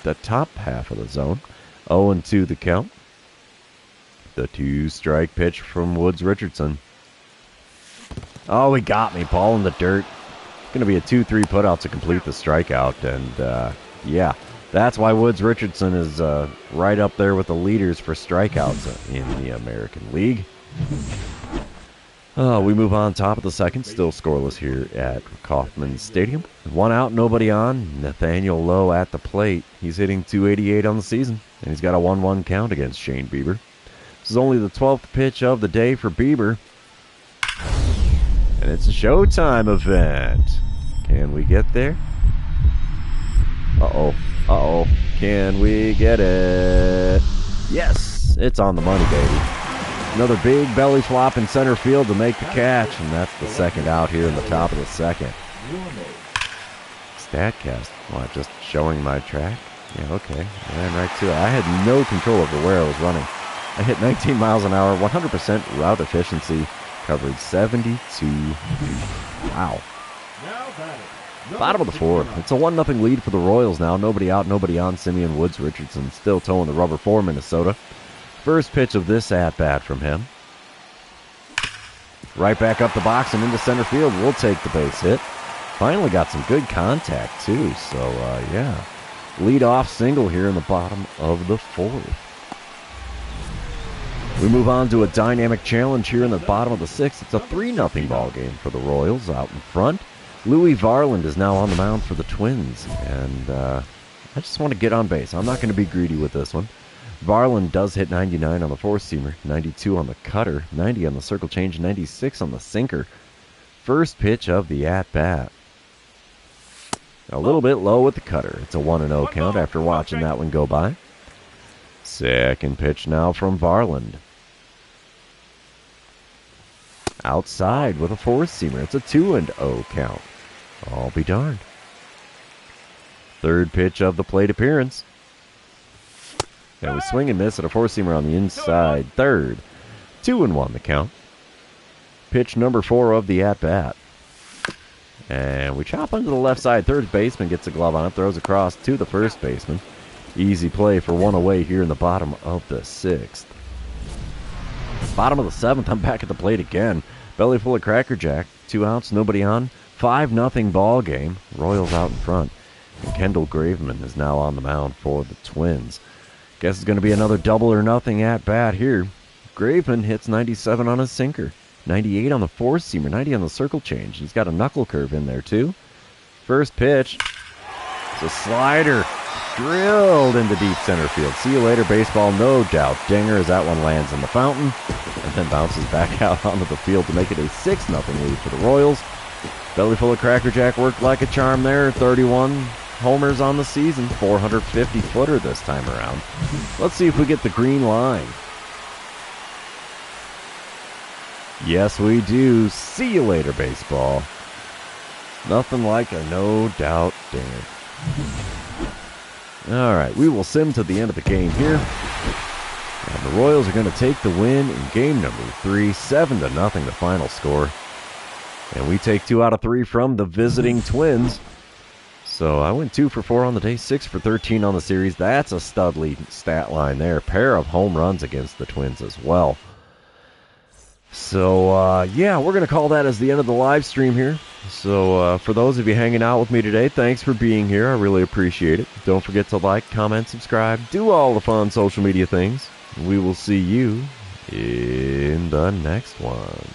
the top half of the zone. 0-2 the count. The 2-strike pitch from Woods Richardson. Oh, he got me. Ball in the dirt. Going to be a 2-3 putout to complete the strikeout. And, yeah, that's why Woods Richardson is right up there with the leaders for strikeouts in the American League. We move on top of the second. Still scoreless here at Kauffman Stadium. 1 out, nobody on. Nathaniel Lowe at the plate. He's hitting .288 on the season. And he's got a 1-1 count against Shane Bieber. This is only the 12th pitch of the day for Bieber. And it's a Showtime event. Can we get there? Uh-oh. Uh-oh. Can we get it? Yes! It's on the money, baby. Another big belly flop in center field to make the catch, and that's the second out here in the top of the second. StatCast. What, just showing my track? Yeah, okay. Ran right to it. I had no control over where I was running. I hit 19 miles an hour, 100% route efficiency, covered 72 feet. Wow. Bottom of the fourth. It's a 1-0 lead for the Royals now. Nobody out, nobody on. Simeon Woods Richardson still towing the rubber for Minnesota. First pitch of this at-bat from him. Right back up the box and into center field. We'll take the base hit. Finally got some good contact, too. So, yeah. Lead-off single here in the bottom of the fourth. We move on to a dynamic challenge here in the bottom of the sixth. It's a 3-0 ball game for the Royals out in front. Louis Varland is now on the mound for the Twins, and I just want to get on base. I'm not going to be greedy with this one. Varland does hit 99 on the four-seamer, 92 on the cutter, 90 on the circle change, 96 on the sinker. First pitch of the at-bat. A little bit low with the cutter. It's a 1-0 count after watching that one go by. Second pitch now from Varland. Outside with a four-seamer. It's a 2-0 count. I'll be darned. Third pitch of the plate appearance. And we swing and miss at a four-seamer on the inside. Third. 2-1 the count. Pitch number 4 of the at-bat. And we chop onto the left side. Third baseman gets a glove on it. Throws across to the first baseman. Easy play for one away here in the bottom of the sixth. Bottom of the seventh. I'm back at the plate again. Belly full of Cracker Jack. 2 outs, nobody on. 5-0 ball game. Royals out in front. And Kendall Graveman is now on the mound for the Twins. Guess it's going to be another double or nothing at bat here. Graveman hits 97 on his sinker. 98 on the four-seamer. 90 on the circle change. He's got a knuckle curve in there too. First pitch. It's a slider. Drilled into deep center field. See you later, baseball. No doubt. Dinger as that one lands in the fountain. And then bounces back out onto the field to make it a 6-0 lead for the Royals. Belly full of Cracker Jack worked like a charm there. 31 homers on the season. 450-footer this time around. Let's see if we get the green line. Yes, we do. See you later, baseball. Nothing like a no-doubt dinger. All right, we will sim to the end of the game here. And the Royals are going to take the win in game number 3, 7-0 the final score. And we take 2 out of 3 from the visiting Twins. So I went 2 for 4 on the day, 6 for 13 on the series. That's a stud lead stat line there. Pair of home runs against the Twins as well. So, yeah, we're going to call that as the end of the live stream here. So, for those of you hanging out with me today, thanks for being here. I really appreciate it. Don't forget to like, comment, subscribe, do all the fun social media things. We will see you in the next one.